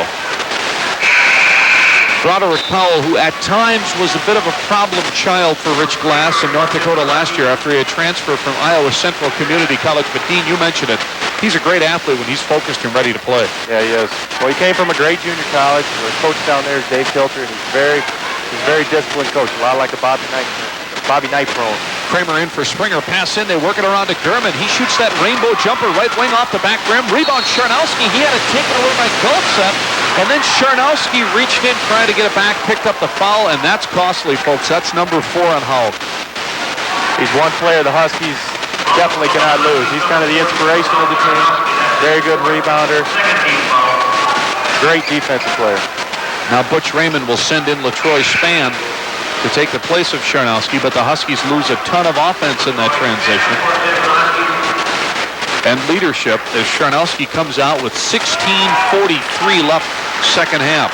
Broderick Powell, who at times was a bit of a problem child for Rich Glass in North Dakota last year after he had transferred from Iowa Central Community College. But Dean, you mentioned it. He's a great athlete when he's focused and ready to play. Yeah, he is. Well, he came from a great junior college. The coach down there is Dave Kilter, and he's a very disciplined coach. A lot like a Bobby Knight prone. Kramer in for Springer. Pass in. They work it around to Gurman. He shoots that rainbow jumper right wing off the back rim. Rebound Charnowski. He had it taken away by Goldseth. And then Charnowski reached in trying to get it back, picked up the foul, and that's costly, folks. That's number 4 on Haug. He's one player the Huskies definitely cannot lose. He's kind of the inspiration of the team. Very good rebounder. Great defensive player. Now Butch Raymond will send in LaTroy Spann to take the place of Charnowski, but the Huskies lose a ton of offense in that transition. And leadership as Charnowski comes out with 16:43 left second half.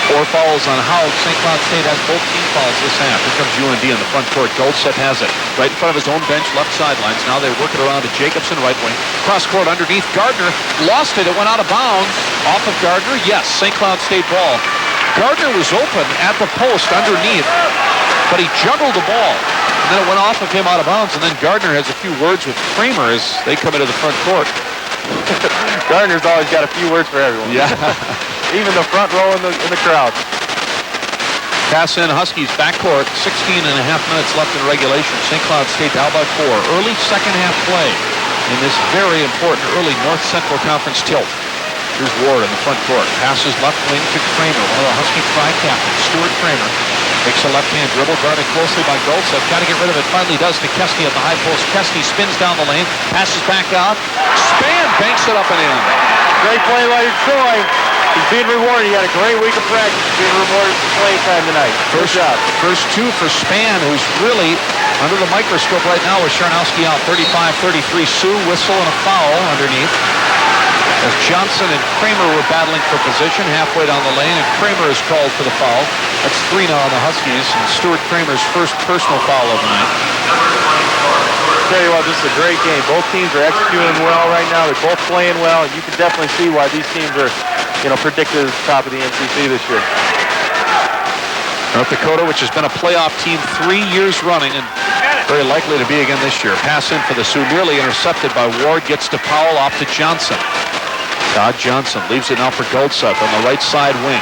Four fouls on Haug. St. Cloud State has both team fouls this half. Here comes UND in the front court. Goldseth has it right in front of his own bench, left sidelines. Now they work it around to Jacobson, right wing. Cross court underneath. Gardner lost it. It went out of bounds. Off of Gardner. Yes, St. Cloud State ball. Gardner was open at the post underneath, but he juggled the ball. And then it went off of him out of bounds. And then Gardner has a few words with Kramer as they come into the front court. Gardner's always got a few words for everyone. Yeah. Even the front row in the crowd. Pass in Huskies backcourt. 16.5 minutes left in regulation. St. Cloud State down by 4. Early second half play in this very important early North Central Conference tilt. Here's Ward in the front court. Passes left wing to Kramer. One of the Husky tri-captains, Stuart Kramer. Takes a left-hand dribble, guarded closely by Goldseth. Got to get rid of it. Finally does to Kesty at the high post. Kesty spins down the lane. Passes back out. Spann banks it up and in. Great play by Troy. He's being rewarded. He had a great week of practice. He's being rewarded for playing time tonight. Good job. First 2 for Spann, who's really under the microscope right now with Charnowski out. 35-33. Sioux whistle and a foul underneath. As Johnson and Kramer were battling for position halfway down the lane, and Kramer is called for the foul. That's 3 now on the Huskies, and Stuart Kramer's first personal foul of the night. I'll tell you what, this is a great game. Both teams are executing well right now. They're both playing well, and you can definitely see why these teams are, predicted at the top of the NCC this year. North Dakota, which has been a playoff team 3 years running, and very likely to be again this year. Pass in for the Sioux, nearly intercepted by Ward, gets to Powell, off to Johnson. Todd Johnson leaves it now for Goldseth on the right side wing.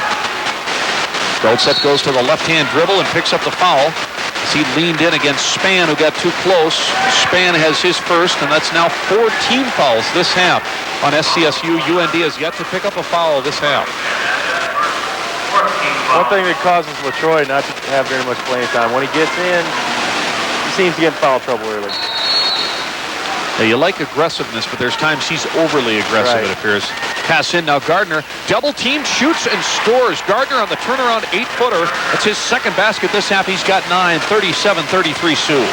Goldseth goes to the left-hand dribble and picks up the foul as he leaned in against Spann, who got too close. Spann has his first, and that's now 4 team fouls this half on SCSU. UND has yet to pick up a foul this half. One thing that causes LaTroy not to have very much playing time, when he gets in, he seems to get in foul trouble early. Now, you like aggressiveness, but there's times he's overly aggressive, Right. it appears. Pass in now, Gardner. Double team, shoots and scores. Gardner on the turnaround 8-footer. That's his second basket this half. He's got 9, 37-33 Sioux.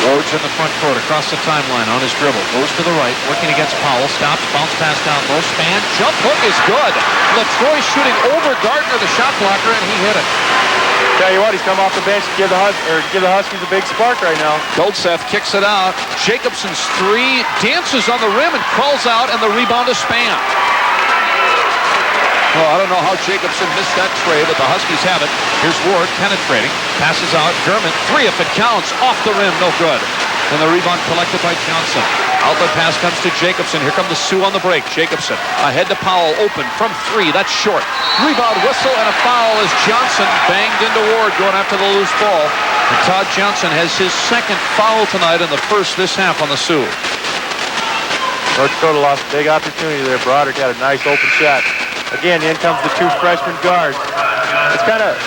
Rhodes in the front court, across the timeline on his dribble. Goes to the right, working against Powell. Stops, bounce pass down low, span. Jump hook is good. LaTroy shooting over Gardner, the shot blocker, and he hit it. Tell you what, he's come off the bench to give the Huskies a big spark right now. Goldseth kicks it out. Jacobson's three, dances on the rim and crawls out, and the rebound is Span. Well, I don't know how Jacobson missed that tray, but the Huskies have it. Here's Ward penetrating. Passes out. German, three if it counts. Off the rim, no good. And the rebound collected by Johnson. Outlet pass comes to Jacobson. Here come the Sioux on the break. Jacobson ahead to Powell. Open from three. That's short. Rebound, whistle, and a foul as Johnson banged into Ward going after the loose ball. And Todd Johnson has his second foul tonight in the first this half on the Sioux. North Dakota lost a big opportunity there. Broderick had a nice open shot. Again, in comes the two freshman guards. It's kind of,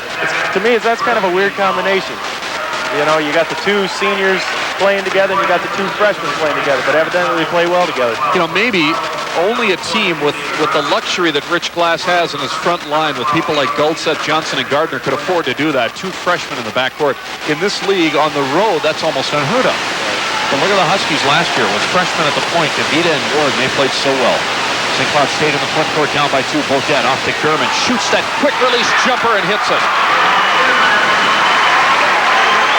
to me, that's kind of a weird combination. You know, you got the two seniors playing together and you got the two freshmen playing together, but evidently they play well together. You know, maybe only a team with the luxury that Rich Glass has in his front line with people like Goldseth, Johnson, and Gardner could afford to do that. Two freshmen in the backcourt. In this league, on the road, that's almost unheard of. But look at the Huskies last year with freshmen at the point, DeVita and Ward, and they played so well. St. Cloud State in the front court down by 2. Beaudet off to German. Shoots that quick release jumper and hits it.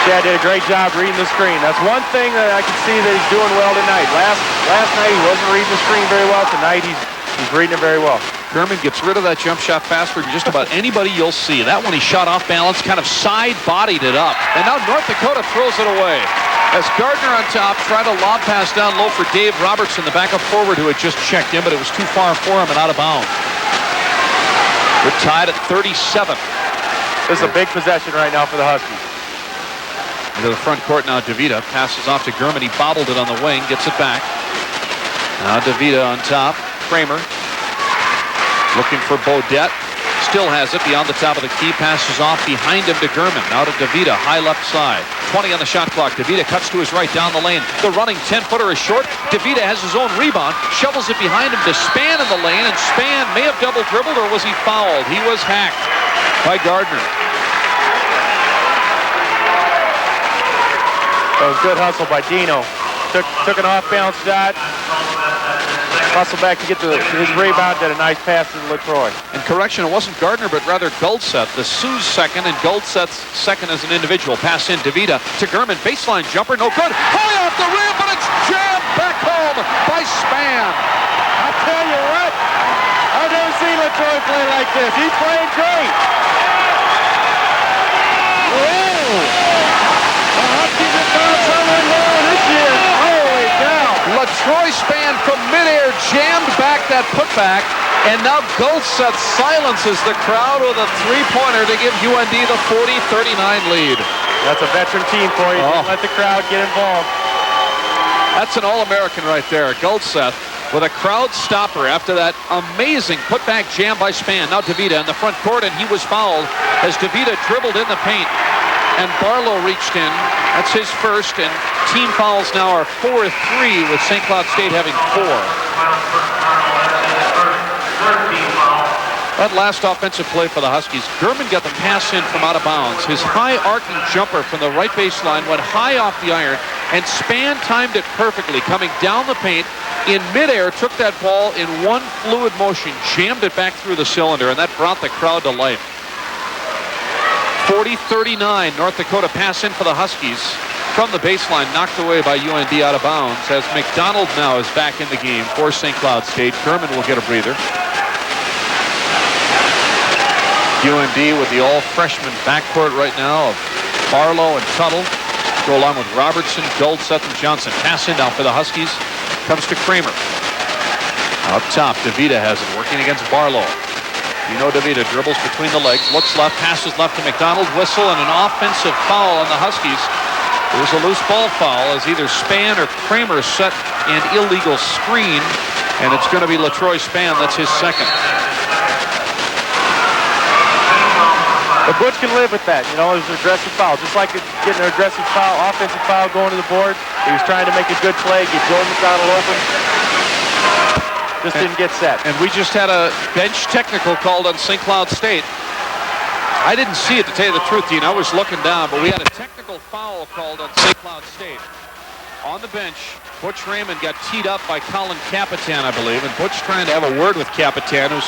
Chad did a great job reading the screen. That's one thing that I can see that he's doing well tonight. Last night he wasn't reading the screen very well. Tonight he's reading it very well. German gets rid of that jump shot faster than just about anybody you'll see. That one he shot off balance, kind of side-bodied it up. And now North Dakota throws it away. As Gardner on top tried a lob pass down low for Dave Robertson, the backup forward who had just checked in, but it was too far for him and out of bounds. We're tied at 37. This is a big possession right now for the Huskies. Into the front court now, DeVita passes off to German. He bobbled it on the wing, gets it back. Now DeVita on top. Kramer looking for Beaudet. Still has it beyond the top of the key. Passes off behind him to German. Now to DeVita, high left side. 20 on the shot clock. DeVita cuts to his right down the lane. The running 10-footer is short. DeVita has his own rebound. Shovels it behind him to Span in the lane. And Span may have double dribbled, or was he fouled? He was hacked by Gardner. That was good hustle by Dino. Took an off-balance shot. Hustle back to get to his rebound. Did a nice pass to LaCroix. And correction, it wasn't Gardner, but rather Goldseth. The Sioux's second and Goldseth's second as an individual. Pass in DeVita to German. Baseline jumper, no good. High off the rim, but it's jammed back home by Span. I tell you what, I've never seen LaCroix play like this. He's playing great. Whoa! The Huskies have found someone more this year. Holy cow! LaTroy Span from midair jammed back that putback, and now Goldseth silences the crowd with a three-pointer to give UND the 40-39 lead. That's a veteran team for you. Just let the crowd get involved. That's an All-American right there. Goldseth with a crowd stopper after that amazing putback jam by Span. Now DeVita in the front court, and he was fouled as DeVita dribbled in the paint. And Barlow reached in. That's his first, and team fouls now are 4-3 with St. Cloud State having 4. That last offensive play for the Huskies, German got the pass in from out of bounds. His high arcing jumper from the right baseline went high off the iron, and Span timed it perfectly, coming down the paint. In midair, took that ball in one fluid motion, jammed it back through the cylinder, and that brought the crowd to life. 40-39, North Dakota pass in for the Huskies. From the baseline, knocked away by UND out of bounds, as McDonald now is back in the game for St. Cloud State. German will get a breather. UND with the all-freshman backcourt right now of Barlow and Tuttle. Go along with Robertson, Goldseth, and Johnson. Pass in now for the Huskies. Comes to Kramer. Up top, DeVita has it, working against Barlow. You know DeVita dribbles between the legs, looks left, passes left to McDonald, whistle, and an offensive foul on the Huskies. It was a loose ball foul as either Span or Kramer set an illegal screen, and it's going to be LaTroy Span. That's his second. Butch can live with that. You know, it was an aggressive foul. Just like getting an aggressive foul, offensive foul going to the board. He was trying to make a good play, get Joe McDonald open. Just didn't get set. And we just had a bench technical called on St. Cloud State. I didn't see it, to tell you the truth, Dean. I was looking down, but we had a technical foul called on St. Cloud State. On the bench, Butch Raymond got teed up by Colin Capitan, I believe, and Butch trying to have a word with Capitan, who's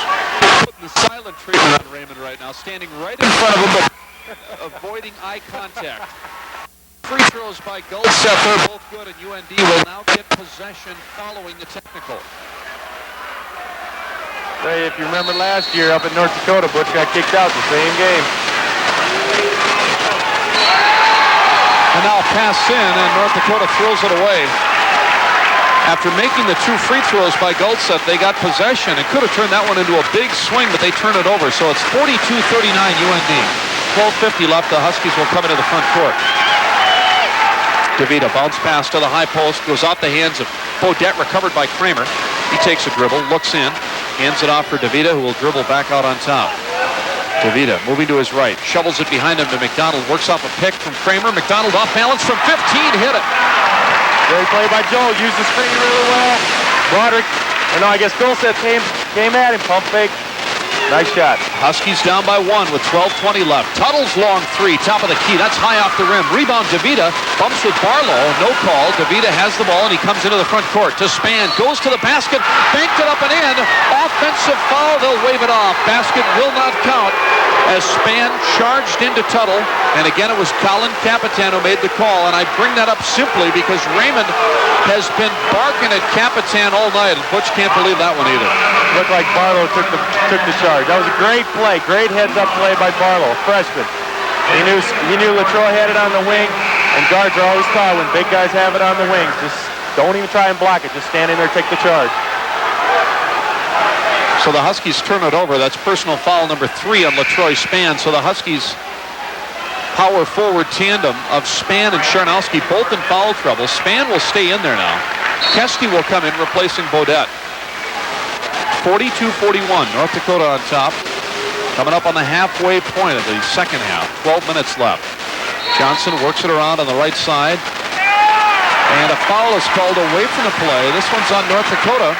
putting the silent treatment on Raymond right now, standing right in front of him, but avoiding eye contact. Free throws by Guldseth, they're both good, and UND will now get possession following the technical. Say, if you remember last year up in North Dakota, Butch got kicked out the same game. And now pass in, and North Dakota throws it away. After making the 2 free throws by Guldseth, they got possession and could have turned that one into a big swing, but they turn it over. So it's 42-39 UND. 12:50 left. The Huskies will come into the front court. DeVita bounce pass to the high post, goes off the hands of Bodette, recovered by Kramer. He takes a dribble, looks in, hands it off for DeVita, who will dribble back out on top. DeVita moving to his right, shovels it behind him to McDonald, works off a pick from Kramer. McDonald off balance from 15, hit it. Great play by Joe, used the screen really well. Broderick, or no, I guess Guldseth came at him, pump fake. Nice shot. Huskies down by 1 with 12:20 left. Tuttle's long 3, top of the key. That's high off the rim. Rebound DeVita, bumps with Barlow, no call. DeVita has the ball and he comes into the front court to Spann. Goes to the basket, banked it up and in. Offensive foul, they'll wave it off. Basket will not count as Spann charged into Tuttle. And again, it was Colin Capitan who made the call. And I bring that up simply because Raymond has been barking at Capitan all night. And Butch can't believe that one either. Looked like Barlow took the charge. That was a great play, great heads-up play by Barlow, a freshman. He knew Latroy had it on the wing, and guards are always taught when big guys have it on the wing, just don't even try and block it. Just stand in there, take the charge. So the Huskies turn it over. That's personal foul number 3 on Latroy Spann. So the Huskies power forward tandem of Spann and Charnowski both in foul trouble. Spann will stay in there now. Kesty will come in replacing Bodette. 42-41, North Dakota on top. Coming up on the halfway point of the second half. 12 minutes left. Johnson works it around on the right side. And a foul is called away from the play. This one's on North Dakota.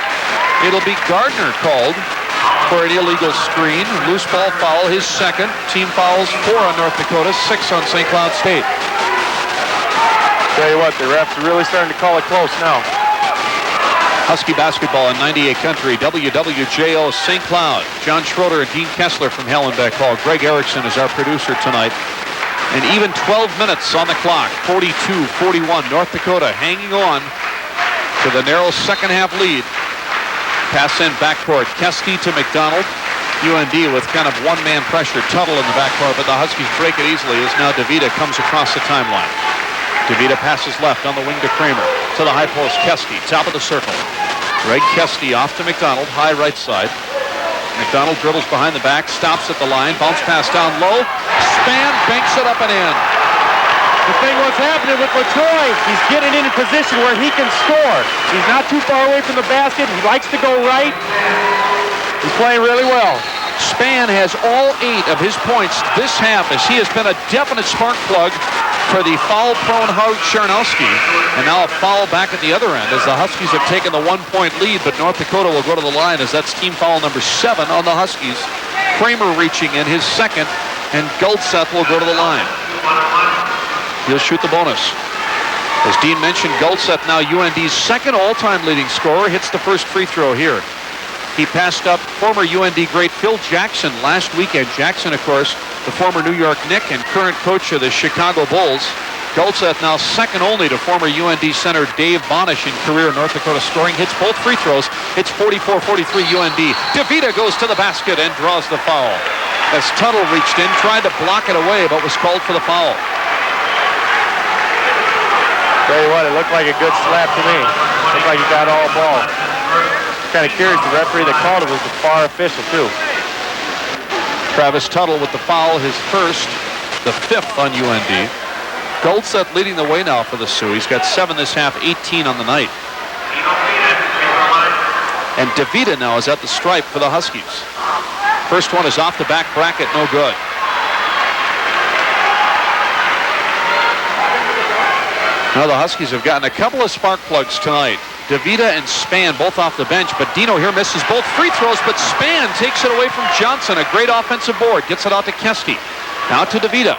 It'll be Gardner called for an illegal screen. Loose ball foul, his second. Team fouls 4 on North Dakota, 6 on St. Cloud State. Tell you what, the refs are really starting to call it close now. Husky basketball in 98 country, WWJO St. Cloud. John Schroeder and Dean Kessler from Hallenbeck Hall. Greg Erickson is our producer tonight. And even 12 minutes on the clock, 42-41. North Dakota hanging on to the narrow second half lead. Pass in backcourt, Kesty to McDonald. UND with kind of one-man pressure. Tuttle in the backcourt, but the Huskies break it easily as now DeVita comes across the timeline. DeVita passes left on the wing to Kramer. To the high post, Kesty, top of the circle. Greg Kesty off to McDonald, high right side. McDonald dribbles behind the back, stops at the line, bounce pass down low. Spann banks it up and in. The thing what's happening with Latroy, he's getting in a position where he can score. He's not too far away from the basket. He likes to go right. He's playing really well. Spann has all 8 of his points this half as he has been a definite spark plug for the foul-prone Howard Charnowski. And now a foul back at the other end as the Huskies have taken the 1-point lead, but North Dakota will go to the line as that's team foul number 7 on the Huskies. Kramer reaching in his second, and Guldseth will go to the line. He'll shoot the bonus. As Dean mentioned, Guldseth now UND's second all-time leading scorer, hits the first free throw here. He passed up former UND great Phil Jackson last weekend. Jackson, of course, the former New York Knick and current coach of the Chicago Bulls. Guldseth now second only to former UND center Dave Bonish in career North Dakota scoring. Hits both free throws. It's 44-43 UND. DeVita goes to the basket and draws the foul. As Tuttle reached in, tried to block it away, but was called for the foul. Tell you what, it looked like a good slap to me. Looked like he got all ball. Kind of curious, the referee that called it was the far official too. Travis Tuttle with the foul, his first, the 5th on UND. Guldseth leading the way now for the Sioux. He's got 7 this half, 18 on the night. And DeVita now is at the stripe for the Huskies. First one is off the back bracket, no good. Now the Huskies have gotten a couple of spark plugs tonight. DeVita and Spann both off the bench, but Dino here misses both free throws, but Spann takes it away from Johnson. A great offensive board. Gets it out to Kesty. Now to DeVita.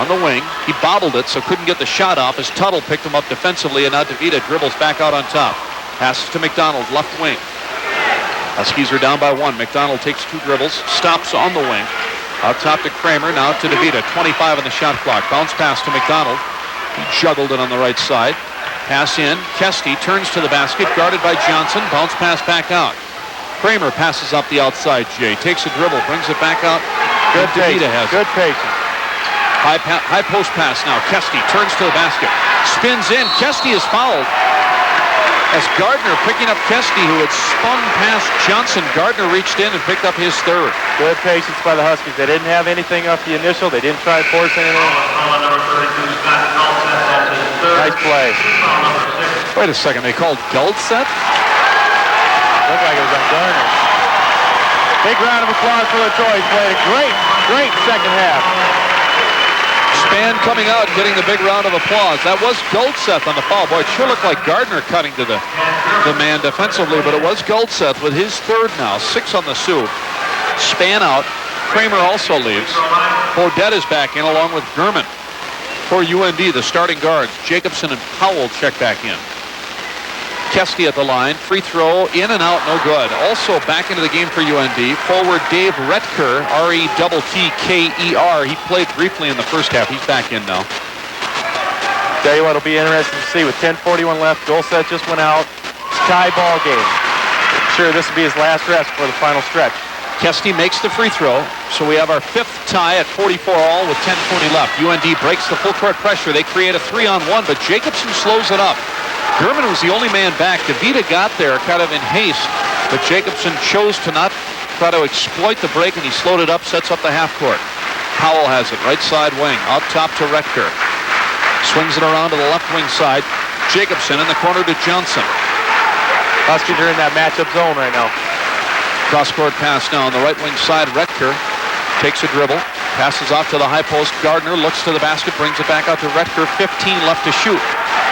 On the wing. He bobbled it, so couldn't get the shot off as Tuttle picked him up defensively, and now DeVita dribbles back out on top. Passes to McDonald, left wing. Huskies are down by 1. McDonald takes 2 dribbles, stops on the wing. Out top to Kramer, now to DeVita. 25 on the shot clock. Bounce pass to McDonald. He juggled it on the right side. Pass in. Kesty turns to the basket, guarded by Johnson. Bounce pass back out. Kramer passes up the outside. Jay takes a dribble, brings it back out. Good DeVita has Good patience. High post pass now. Kesty turns to the basket. Spins in. Kesty is fouled. As Gardner picking up Kesty, who had spun past Johnson. Gardner reached in and picked up his third. Good patience by the Huskies. They didn't have anything off the initial. They didn't try to force anything. Nice play. Wait a second. They called Goldset? Looked like it was on Gardner. Big round of applause for LaTroy. He played a great second half. Spann coming out, getting the big round of applause. That was Goldseth on the foul. Boy, it sure looked like Gardner cutting to the man defensively, but it was Goldseth with his third now. 6 on the Sioux. Spann out. Kramer also leaves. Bodette is back in along with Gurman. For UND, the starting guards, Jacobson and Powell check back in. Kesty at the line. Free throw in and out, no good. Also back into the game for UND. Forward Dave Retker, R-E-T-T-K-E-R. He played briefly in the first half. He's back in now. Tell you what, it'll be interesting to see. With 10:41 left, goal set just went out. Tie ball game. I'm sure this will be his last rest for the final stretch. Kesty makes the free throw, so we have our 5th tie at 44 all with 10:20 left. UND breaks the full court pressure. They create a 3-on-1, but Jacobson slows it up. Gurman was the only man back. DeVita got there kind of in haste, but Jacobson chose to not try to exploit the break, and he slowed it up, sets up the half court. Powell has it, right side wing, out top to Retker. Swings it around to the left wing side. Jacobson in the corner to Johnson. Huskies are in that matchup zone right now. Cross-court pass now on the right wing side. Retker takes a dribble, passes off to the high post. Gardner looks to the basket, brings it back out to Retker. 15 left to shoot.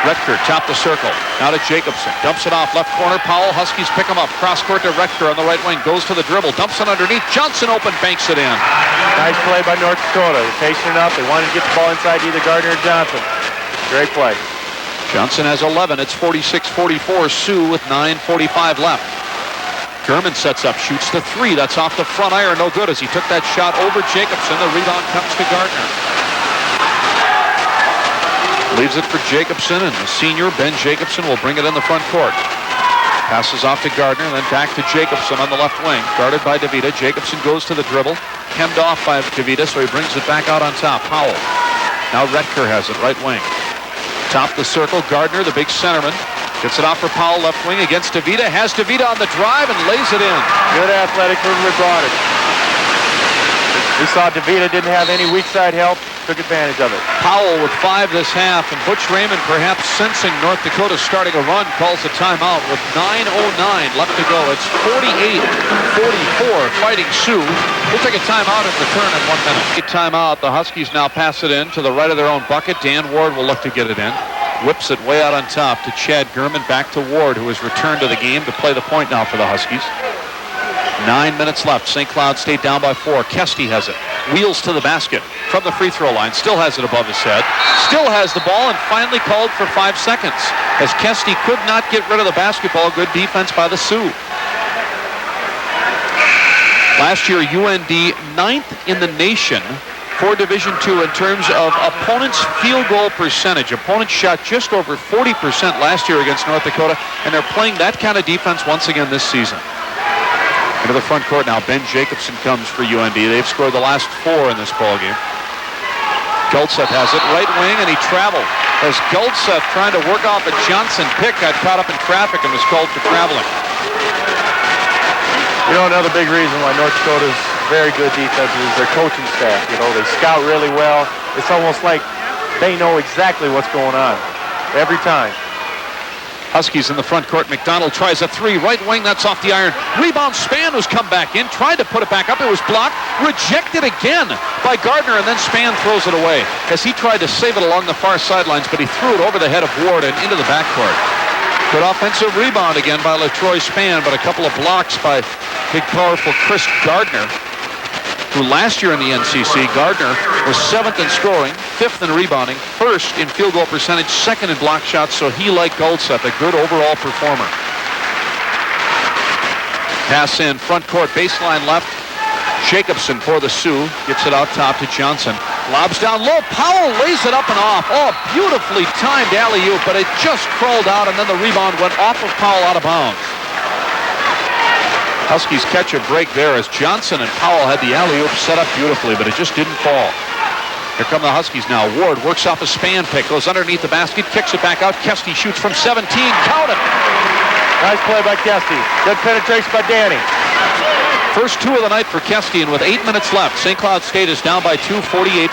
Retker top the circle. Now to Jacobson. Dumps it off left corner. Powell. Huskies pick him up. Cross-court to Retker on the right wing. Goes to the dribble. Dumps it underneath. Johnson open. Banks it in. Nice play by North Dakota. They're patient enough. They wanted to get the ball inside either Gardner or Johnson. Great play. Johnson has 11. It's 46-44. Sioux with 9:45 left. Gurman sets up, shoots the 3. That's off the front iron. No good as he took that shot over Jacobson. The rebound comes to Gardner. Leaves it for Jacobson, and the senior, Ben Jacobson, will bring it in the front court. Passes off to Gardner, and then back to Jacobson on the left wing. Guarded by DeVita. Jacobson goes to the dribble. Hemmed off by DeVita, so he brings it back out on top. Powell. Now Retker has it, right wing. Top the circle. Gardner, the big centerman. Gets it off for Powell, left wing against DeVita. Has DeVita on the drive and lays it in. Good athletic movement brought it. We saw DeVita didn't have any weak side help. Took advantage of it. Powell with 5 this half, and Butch Raymond, perhaps sensing North Dakota starting a run, calls a timeout with 9:09 left to go. It's 48-44 Fighting Sioux. We'll take a timeout and return in 1 minute. Timeout. The Huskies now pass it in to the right of their own bucket. Dan Ward will look to get it in. Whips it way out on top to Chad Gurman. Back to Ward, who has returned to the game to play the point now for the Huskies. 9 minutes left. St. Cloud State down by 4. Kesty has it. Wheels to the basket from the free throw line. Still has it above his head. Still has the ball, and finally called for 5 seconds. As Kesty could not get rid of the basketball. Good defense by the Sioux. Last year, UND 9th in the nation for Division II in terms of opponents' field goal percentage. Opponents shot just over 40% last year against North Dakota, and they're playing that kind of defense once again this season. Into the front court now. Ben Jacobson comes for UND. They've scored the last 4 in this ballgame. Goldseth has it. Right wing, and he traveled. As Goldseth trying to work off a Johnson pick, got caught up in traffic and was called for traveling. You know, another big reason why North Dakota's very good defense is their coaching staff. You know, they scout really well. It's almost like they know exactly what's going on every time. Huskies in the front court. McDonald tries a three. Right wing, that's off the iron. Rebound, Spann, who's come back in. Tried to put it back up. It was blocked. Rejected again by Gardner, and then Spann throws it away as he tried to save it along the far sidelines, but he threw it over the head of Ward and into the backcourt. Good offensive rebound again by LaTroy Spann, but a couple of blocks by big, powerful Chris Gardner, who last year in the NCC, Gardner was 7th in scoring, 5th in rebounding, 1st in field goal percentage, 2nd in block shots, so he, like Goldseth, a good overall performer. Pass in front court, baseline left. Jacobson for the Sioux, gets it out top to Johnson. Lobs down low, Powell lays it up and off. Oh, beautifully timed alley-oop, but it just crawled out, and then the rebound went off of Powell out of bounds. Huskies catch a break there as Johnson and Powell had the alley-oop set up beautifully, but it just didn't fall. Here come the Huskies now. Ward works off a Spann pick, goes underneath the basket, kicks it back out. Kesty shoots from 17. Count it. Nice play by Kesty. Good penetration by Danny. First two of the night for Kesty, and with 8 minutes left, St. Cloud State is down by 2, 48-46.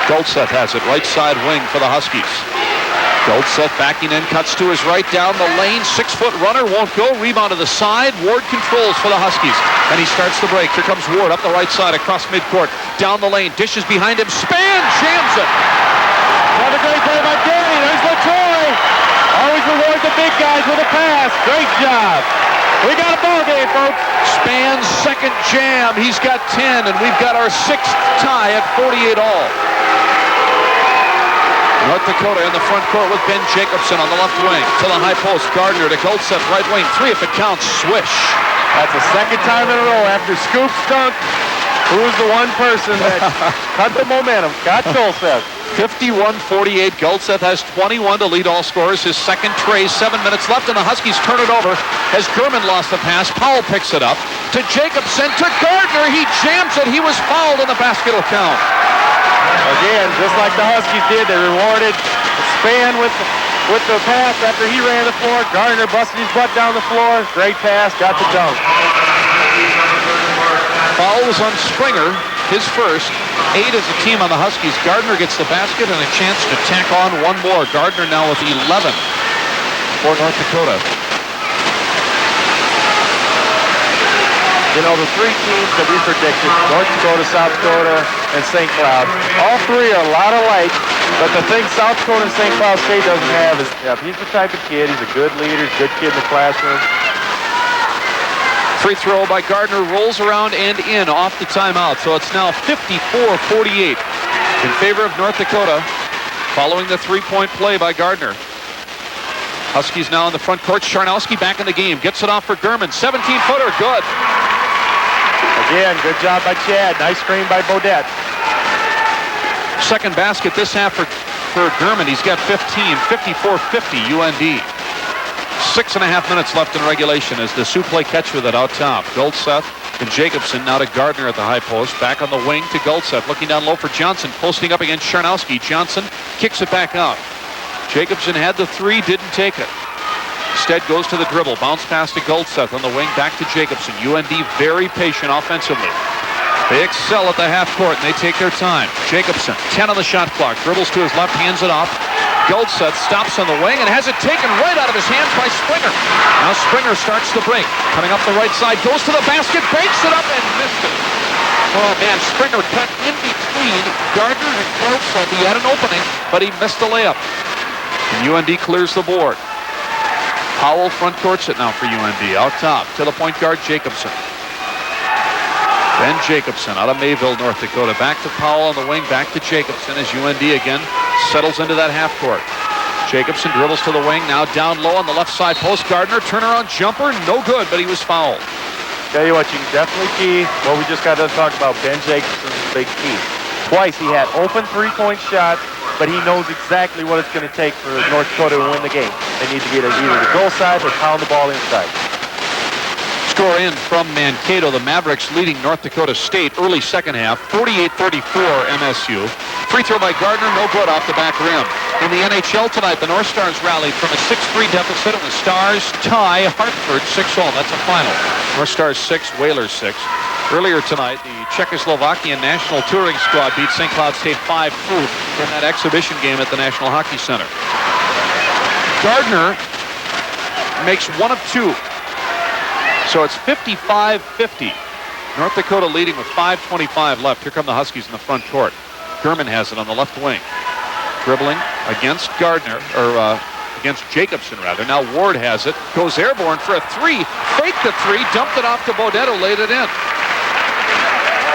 Goldseth has it, right side wing for the Huskies. Goldseth backing in, cuts to his right, down the lane, 6-foot runner, won't go, rebound to the side. Ward controls for the Huskies, and he starts the break. Here comes Ward up the right side across midcourt, down the lane, dishes behind him, Spann jams it. Another great play by Danny. There's LaTroy. Always reward the big guys with a pass. Great job. We got a ball game, folks. Spann's second jam. He's got 10, and we've got our 6th tie at 48 all. North Dakota in the front court with Ben Jacobson on the left wing. To the high post, Gardner to Goldseth, right wing. 3 if it counts. Swish. That's the second time in a row after Scoop stunk. Who's the one person that cut the momentum? Got Goldseth. 51-48. Goldseth has 21 to lead all scorers. His second tray, 7 minutes left, and the Huskies turn it over as Gurman lost the pass. Powell picks it up to Jacobson, to Gardner. He jams it. He was fouled, and the basket will count. Again, just like the Huskies did, they rewarded Spann with the pass after he ran the floor. Gardner busted his butt down the floor. Great pass, got the dunk. Foul was on Springer, his first. 8 as a team on the Huskies. Gardner gets the basket and a chance to tack on one more. Gardner now with 11 for North Dakota. You know, the 3 teams that we predicted, North Dakota, South Dakota, and St. Cloud, all 3 are a lot alike, but the thing South Dakota and St. Cloud State doesn't have is, he's the type of kid, he's a good leader, he's a good kid in the classroom. Free throw by Gardner, rolls around and in off the timeout, so it's now 54-48 in favor of North Dakota following the 3-point play by Gardner. Huskies now in the front court. Charnowski back in the game, gets it off for Gurman, 17-footer, good. Again, good job by Chad. Nice screen by Bodette. Second basket this half for Gurman. He's got 15, 54-50 UND. 6.5 minutes left in regulation as the Sioux play catch with it out top. Goldseth and Jacobson now to Gardner at the high post. Back on the wing to Goldseth. Looking down low for Johnson. Posting up against Charnowski. Johnson kicks it back out. Jacobson had the 3, didn't take it. Instead goes to the dribble. Bounce pass to Goldseth on the wing. Back to Jacobson. UND very patient offensively. They excel at the half court and they take their time. Jacobson, 10 on the shot clock. Dribbles to his left, hands it off. Goldseth stops on the wing and has it taken right out of his hands by Springer. Now Springer starts the break. Coming up the right side, goes to the basket, breaks it up and missed it. Oh man, Springer cut in between Gardner and Goldseth. He had an opening, but he missed the layup. And UND clears the board. Powell front courts it now for UND. Out top to the point guard, Jacobson. Ben Jacobson out of Mayville, North Dakota. Back to Powell on the wing, back to Jacobson as UND again settles into that half court. Jacobson dribbles to the wing, now down low on the left side post. Gardner, turnaround jumper, no good, but he was fouled. Tell you what, you can definitely key what we just got to talk about. Ben Jacobson's big key. Twice he had open 3-point shots, but he knows exactly what it's going to take for North Dakota to win the game. They need to get either the goal side or pound the ball inside. Score in from Mankato. The Mavericks leading North Dakota State early second half, 48-34 MSU. Free throw by Gardner, no good off the back rim. In the NHL tonight, the North Stars rallied from a 6-3 deficit, and the Stars tie Hartford 6-all. That's a final. North Stars 6, Whalers 6. Earlier tonight, the Czechoslovakian national touring squad beat St. Cloud State 5-2 in that exhibition game at the National Hockey Center. Gardner makes one of two. So it's 55-50. North Dakota leading with 5:25 left. Here come the Huskies in the front court. German has it on the left wing. Dribbling against Gardner, or against Jacobson rather. Now Ward has it. Goes airborne for a three. Faked the three. Dumped it off to Bodetto. Laid it in.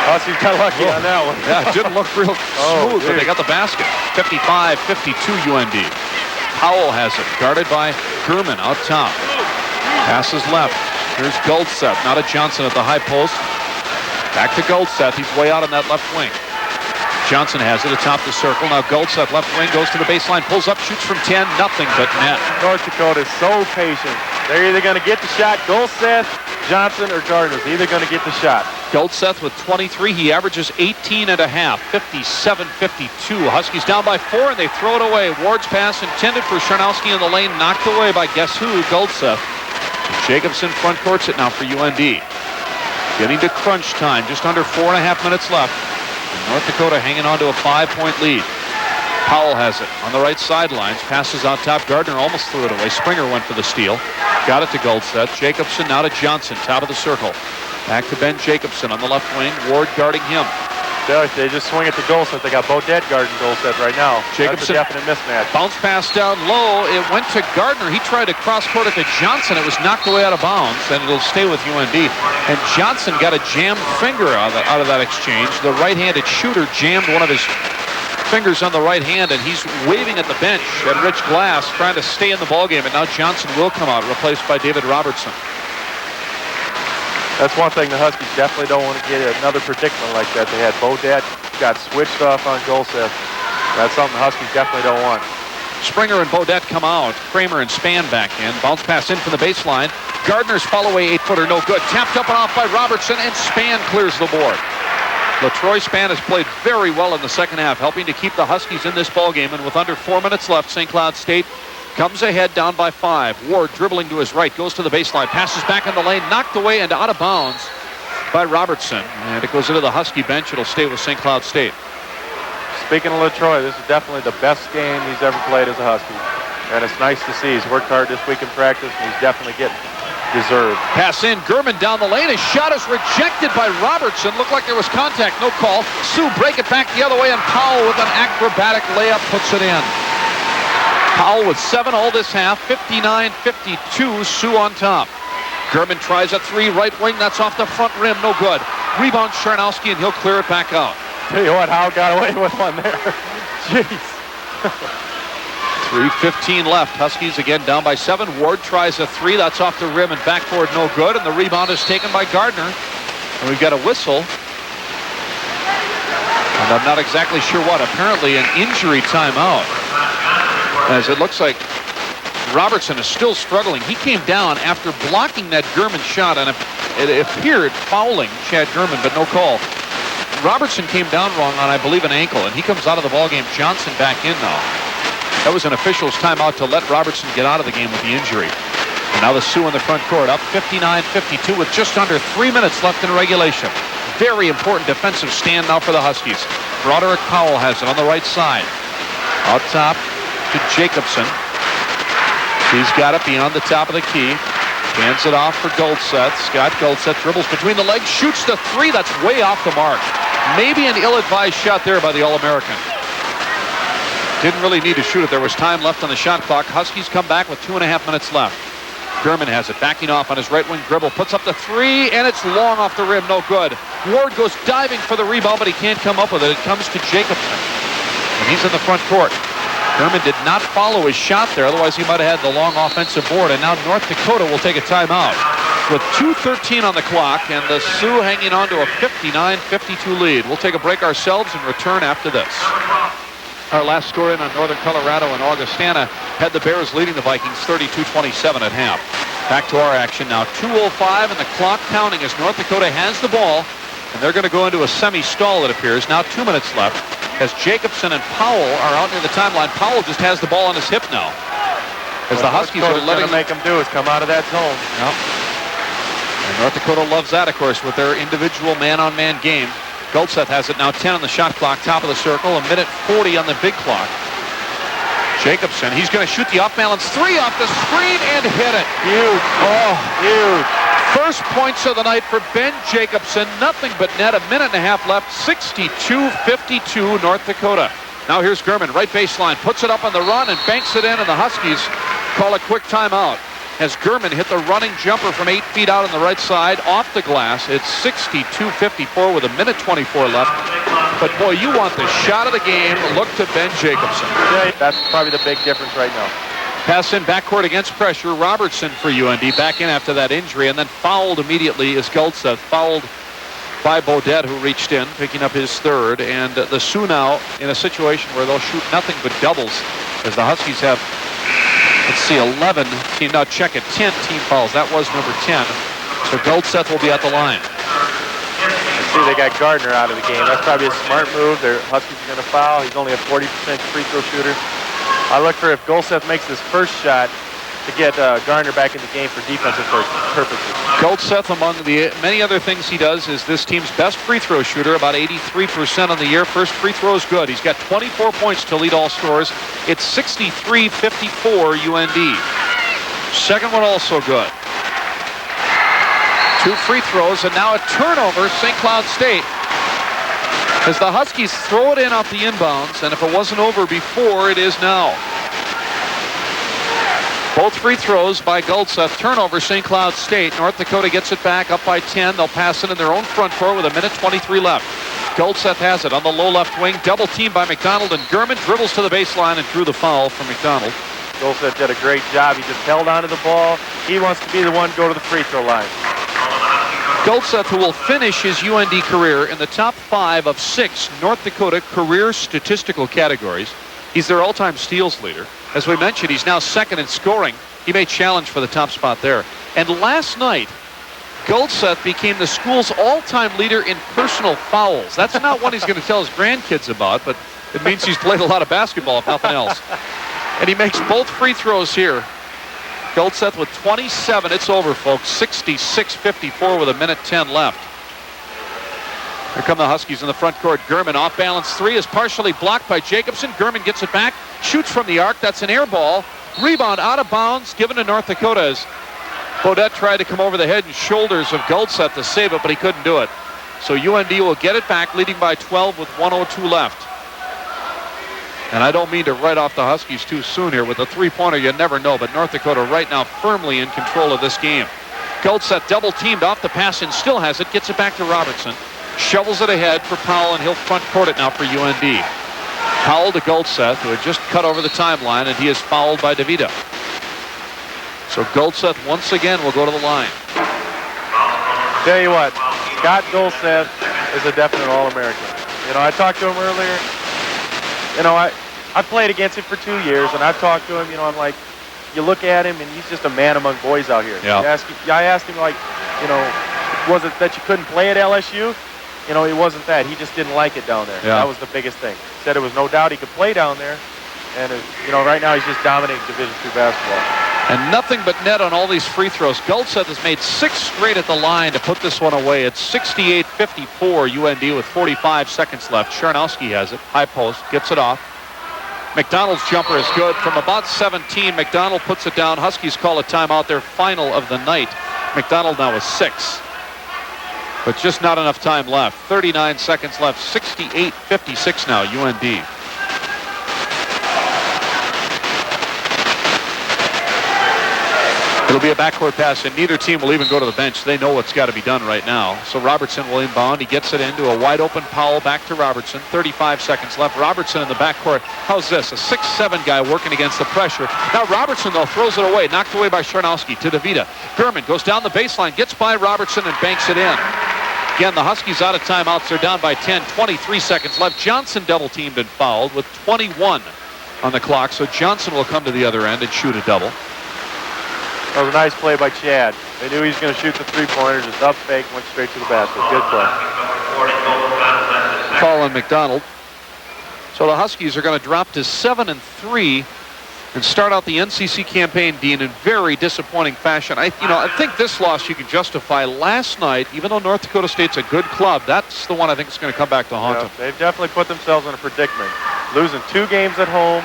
Huskies got lucky on that one. Yeah, it didn't look real smooth, but they got the basket. 55-52 UND. Powell has it. Guarded by German out top. Passes left. Here's Goldseth. Now to Johnson at the high post. Back to Goldseth. He's way out on that left wing. Johnson has it atop the circle. Now Goldseth, left wing, goes to the baseline, pulls up, shoots from 10, nothing but net. North Dakota is so patient. They're either going to get the shot, Goldseth, Johnson, or Gardner's either going to get the shot. Goldseth with 23. He averages 18 and a half. 57-52. Huskies down by 4, and they throw it away. Ward's pass intended for Charnowski in the lane, knocked away by guess who? Goldseth. Jacobson front courts it now for UND. Getting to crunch time, just under 4.5 minutes left. North Dakota hanging on to a 5-point lead. Powell has it on the right sidelines. Passes out top. Gardner almost threw it away. Springer went for the steal. Got it to Goldseth. Jacobson now to Johnson. Top of the circle. Back to Ben Jacobson on the left wing. Ward guarding him. They just swing it to Goldseth. They got Bodett guarding Goldseth right now. Jacobson. That's a definite mismatch. Bounce pass down low. It went to Gardner. He tried to cross court it to Johnson. It was knocked away out of bounds, and it'll stay with UND. And Johnson got a jammed finger out of that exchange. The right-handed shooter jammed one of his fingers on the right hand, and he's waving at the bench at Rich Glass, trying to stay in the ballgame. And now Johnson will come out, replaced by David Robertson. That's one thing the Huskies definitely don't want to get another predicament like that. They had Bodett got switched off on Goldseth. That's something the Huskies definitely don't want. Springer and Bodett come out. Kramer and Spann back in. Bounce pass in from the baseline. Gardner's follow-away 8-footer, no good. Tapped up and off by Robertson, and Spann clears the board. LaTroy Spann has played very well in the second half, helping to keep the Huskies in this ballgame. And with under 4 minutes left, St. Cloud State comes ahead down by 5. Ward dribbling to his right, goes to the baseline, passes back in the lane, knocked away and out of bounds by Robertson. And it goes into the Husky bench. It'll stay with St. Cloud State. Speaking of LaTroy, this is definitely the best game he's ever played as a Husky. And it's nice to see. He's worked hard this week in practice, and he's definitely getting deserved. Pass in, German down the lane. His shot is rejected by Robertson. Looked like there was contact, no call. Sioux break it back the other way, and Powell with an acrobatic layup puts it in. Powell with 7 all this half, 59-52, Sioux on top. German tries a 3, right wing, that's off the front rim, no good. Rebound Charnowski, and he'll clear it back out. Tell you what, Howe got away with one there. Jeez. 3:15 left. Huskies again down by 7. Ward tries a 3, that's off the rim and backboard, no good, and the rebound is taken by Gardner. And we've got a whistle. And I'm not exactly sure what. Apparently an injury timeout. As it looks like Robertson is still struggling. He came down after blocking that German shot, and it appeared fouling Chad German, but no call. Robertson came down wrong on, I believe, an ankle, and he comes out of the ballgame. Johnson back in now. That was an official's timeout to let Robertson get out of the game with the injury. And now the Sioux in the front court, up 59-52 with just under 3 minutes left in regulation. Very important defensive stand now for the Huskies. Broderick Powell has it on the right side. Out top to Jacobson. He's got it beyond the top of the key. Hands it off for Goldseth. Scott Goldseth dribbles between the legs, shoots the 3. That's way off the mark. Maybe an ill-advised shot there by the All-American. Didn't really need to shoot it. There was time left on the shot clock. Huskies come back with 2.5 minutes left. German has it, backing off on his right wing dribble, puts up the 3, and it's long off the rim, no good. Ward goes diving for the rebound, but he can't come up with it. It comes to Jacobson, and he's in the front court. German did not follow his shot there, otherwise he might have had the long offensive board, and now North Dakota will take a timeout. With 2:13 on the clock, and the Sioux hanging on to a 59-52 lead. We'll take a break ourselves and return after this. Our last score in on Northern Colorado and Augustana had the Bears leading the Vikings 32-27 at half. Back to our action now. 2:05 and the clock counting as North Dakota has the ball, and they're going to go into a semi-stall, it appears. Now 2 minutes left as Jacobson and Powell are out near the timeline. Powell just has the ball on his hip now. As the Huskies are letting make them do is come out of that zone. Yep. And North Dakota loves that, of course, with their individual man-on-man game. Goldseth has it now, 10 on the shot clock, top of the circle, 1:40 on the big clock. Jacobson, he's going to shoot the off-balance three off the screen and hit it. Huge. Oh, Huge. first points of the night for Ben Jacobson. Nothing but net. A minute and a half left. 62-52 North Dakota. Now here's Gurman, right baseline, puts it up on the run and banks it in, and the Huskies call a quick timeout. As Gurman hit the running jumper from 8 feet out on the right side off the glass. It's 62-54 with a minute 24 left. But boy, you want the shot of the game. Look to Ben Jacobson. Yeah, that's probably the big difference right now. Pass in backcourt against pressure. Robertson for UND back in after that injury, and then fouled immediately is Guldseth. Fouled by Beaudet, who reached in, picking up his third. And the Sioux now in a situation where they'll shoot nothing but doubles, as the Huskies have, let's see, 11 team, now check it, 10 team fouls. That was number 10. So Guldseth will be at the line. Let's see, they got Gardner out of the game. That's probably a smart move. The Huskies are going to foul. He's only a 40% free throw shooter. I look for if Guldseth makes his first shot to get Gardner back in the game for defensive purposes. Guldseth, among the many other things he does, is this team's best free throw shooter, about 83% on the year. First free throw is good. He's got 24 points to lead all scorers. It's 63-54 UND. Second one also good. 2 free throws, and now a turnover, St. Cloud State. As the Huskies throw it in off the inbounds, and if it wasn't over before, it is now. Both free throws by Guldseth. Turnover, St. Cloud State. North Dakota gets it back up by 10. They'll pass it in their own front court with a minute 23 left. Guldseth has it on the low left wing. Double team by McDonald, and Gurman dribbles to the baseline and drew the foul from McDonald. Guldseth did a great job. He just held onto the ball. He wants to be the one to go to the free throw line. Guldseth, who will finish his UND career in the top 5 of 6 North Dakota career statistical categories. He's their all-time steals leader. As we mentioned, he's now second in scoring. He may challenge for the top spot there. And last night, Guldseth became the school's all-time leader in personal fouls. That's not one he's going to tell his grandkids about, but it means he's played a lot of basketball, if nothing else. And he makes both free throws here. Guldseth with 27. It's over, folks. 66-54 with a minute 10 left. Here come the Huskies in the front court. Gurman off balance three is partially blocked by Jacobson. Gurman gets it back, shoots from the arc. That's an air ball. Rebound out of bounds, given to North Dakota as Beaudet tried to come over the head and shoulders of Guldseth to save it, but he couldn't do it. So UND will get it back, leading by 12 with 1:02 left. And I don't mean to write off the Huskies too soon here. With a three-pointer, you never know, but North Dakota right now firmly in control of this game. Guldseth double-teamed off the pass and still has it. Gets it back to Robertson. Shovels it ahead for Powell, and he'll front court it now for UND. Powell to Guldseth, who had just cut over the timeline, and he is fouled by DeVita. So Guldseth once again will go to the line. Tell you what, Scott Guldseth is a definite All-American. You know, I talked to him earlier. You know, I played against him for 2 years, and I've talked to him. You know, I'm like, you look at him, and he's just a man among boys out here. Yeah. I asked him, like, you know, was it that you couldn't play at LSU? You know, he wasn't that. He just didn't like it down there. Yeah. That was the biggest thing. He said it was no doubt he could play down there. And, you know, right now he's just dominating Division II basketball. And nothing but net on all these free throws. Guldseth has made 6 straight at the line to put this one away. It's 68-54 UND with 45 seconds left. Charnowski has it. High post. Gets it off. McDonald's jumper is good. From about 17, McDonald puts it down. Huskies call a timeout. Their final of the night. McDonald now with 6. But just not enough time left. 39 seconds left. 68-56 now, UND. It'll be a backcourt pass, and neither team will even go to the bench. They know what's got to be done right now. So Robertson will inbound. He gets it into a wide-open Powell back to Robertson. 35 seconds left. Robertson in the backcourt. How's this? A 6'7" guy working against the pressure. Now Robertson, though, throws it away. Knocked away by Charnowski to DeVita. Gurman goes down the baseline, gets by Robertson, and banks it in. Again, the Huskies out of timeouts. They're down by 10. 23 seconds left. Johnson double-teamed and fouled with 21 on the clock. So Johnson will come to the other end and shoot a double. That was a nice play by Chad. They knew he was going to shoot the three-pointer, just up fake, went straight to the basket. Good play. Call on McDonald. So the Huskies are going to drop to 7-3 and start out the NCC campaign, Dean, in very disappointing fashion. I think this loss you can justify. Last night, even though North Dakota State's a good club, that's the one I think is going to come back to haunt them. They've definitely put themselves in a predicament. Losing 2 games at home,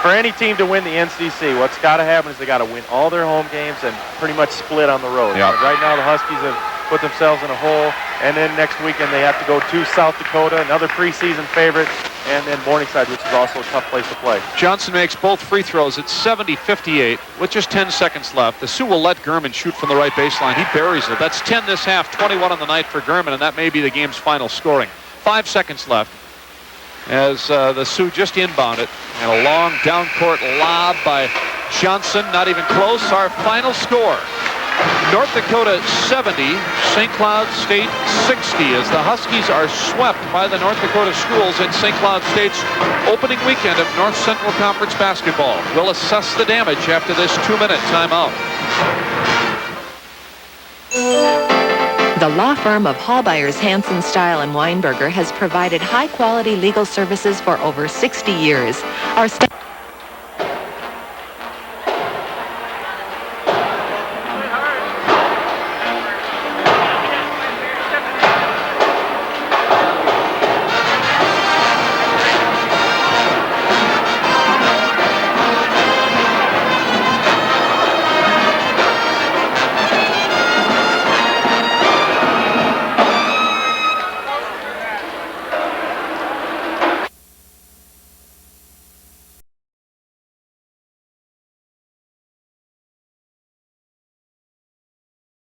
For any team to win the NCC, what's got to happen is they got to win all their home games and pretty much split on the road. Yep. And right now the Huskies have put themselves in a hole, and then next weekend they have to go to South Dakota, another preseason favorite, and then Morningside, which is also a tough place to play. Johnson makes both free throws. It's 70-58 with just 10 seconds left. The Sioux will let Gurman shoot from the right baseline. He buries it. That's 10 this half, 21 on the night for Gurman, and that may be the game's final scoring. 5 seconds left as the Sioux just inbound it, and a long down-court lob by Johnson, not even close. Our final score, North Dakota 70, St. Cloud State 60, as the Huskies are swept by the North Dakota schools in St. Cloud State's opening weekend of North Central Conference basketball. We'll assess the damage after this 2-minute timeout. The law firm of Hallbyers, Hansen, Style, and Weinberger has provided high-quality legal services for over 60 years. Our staff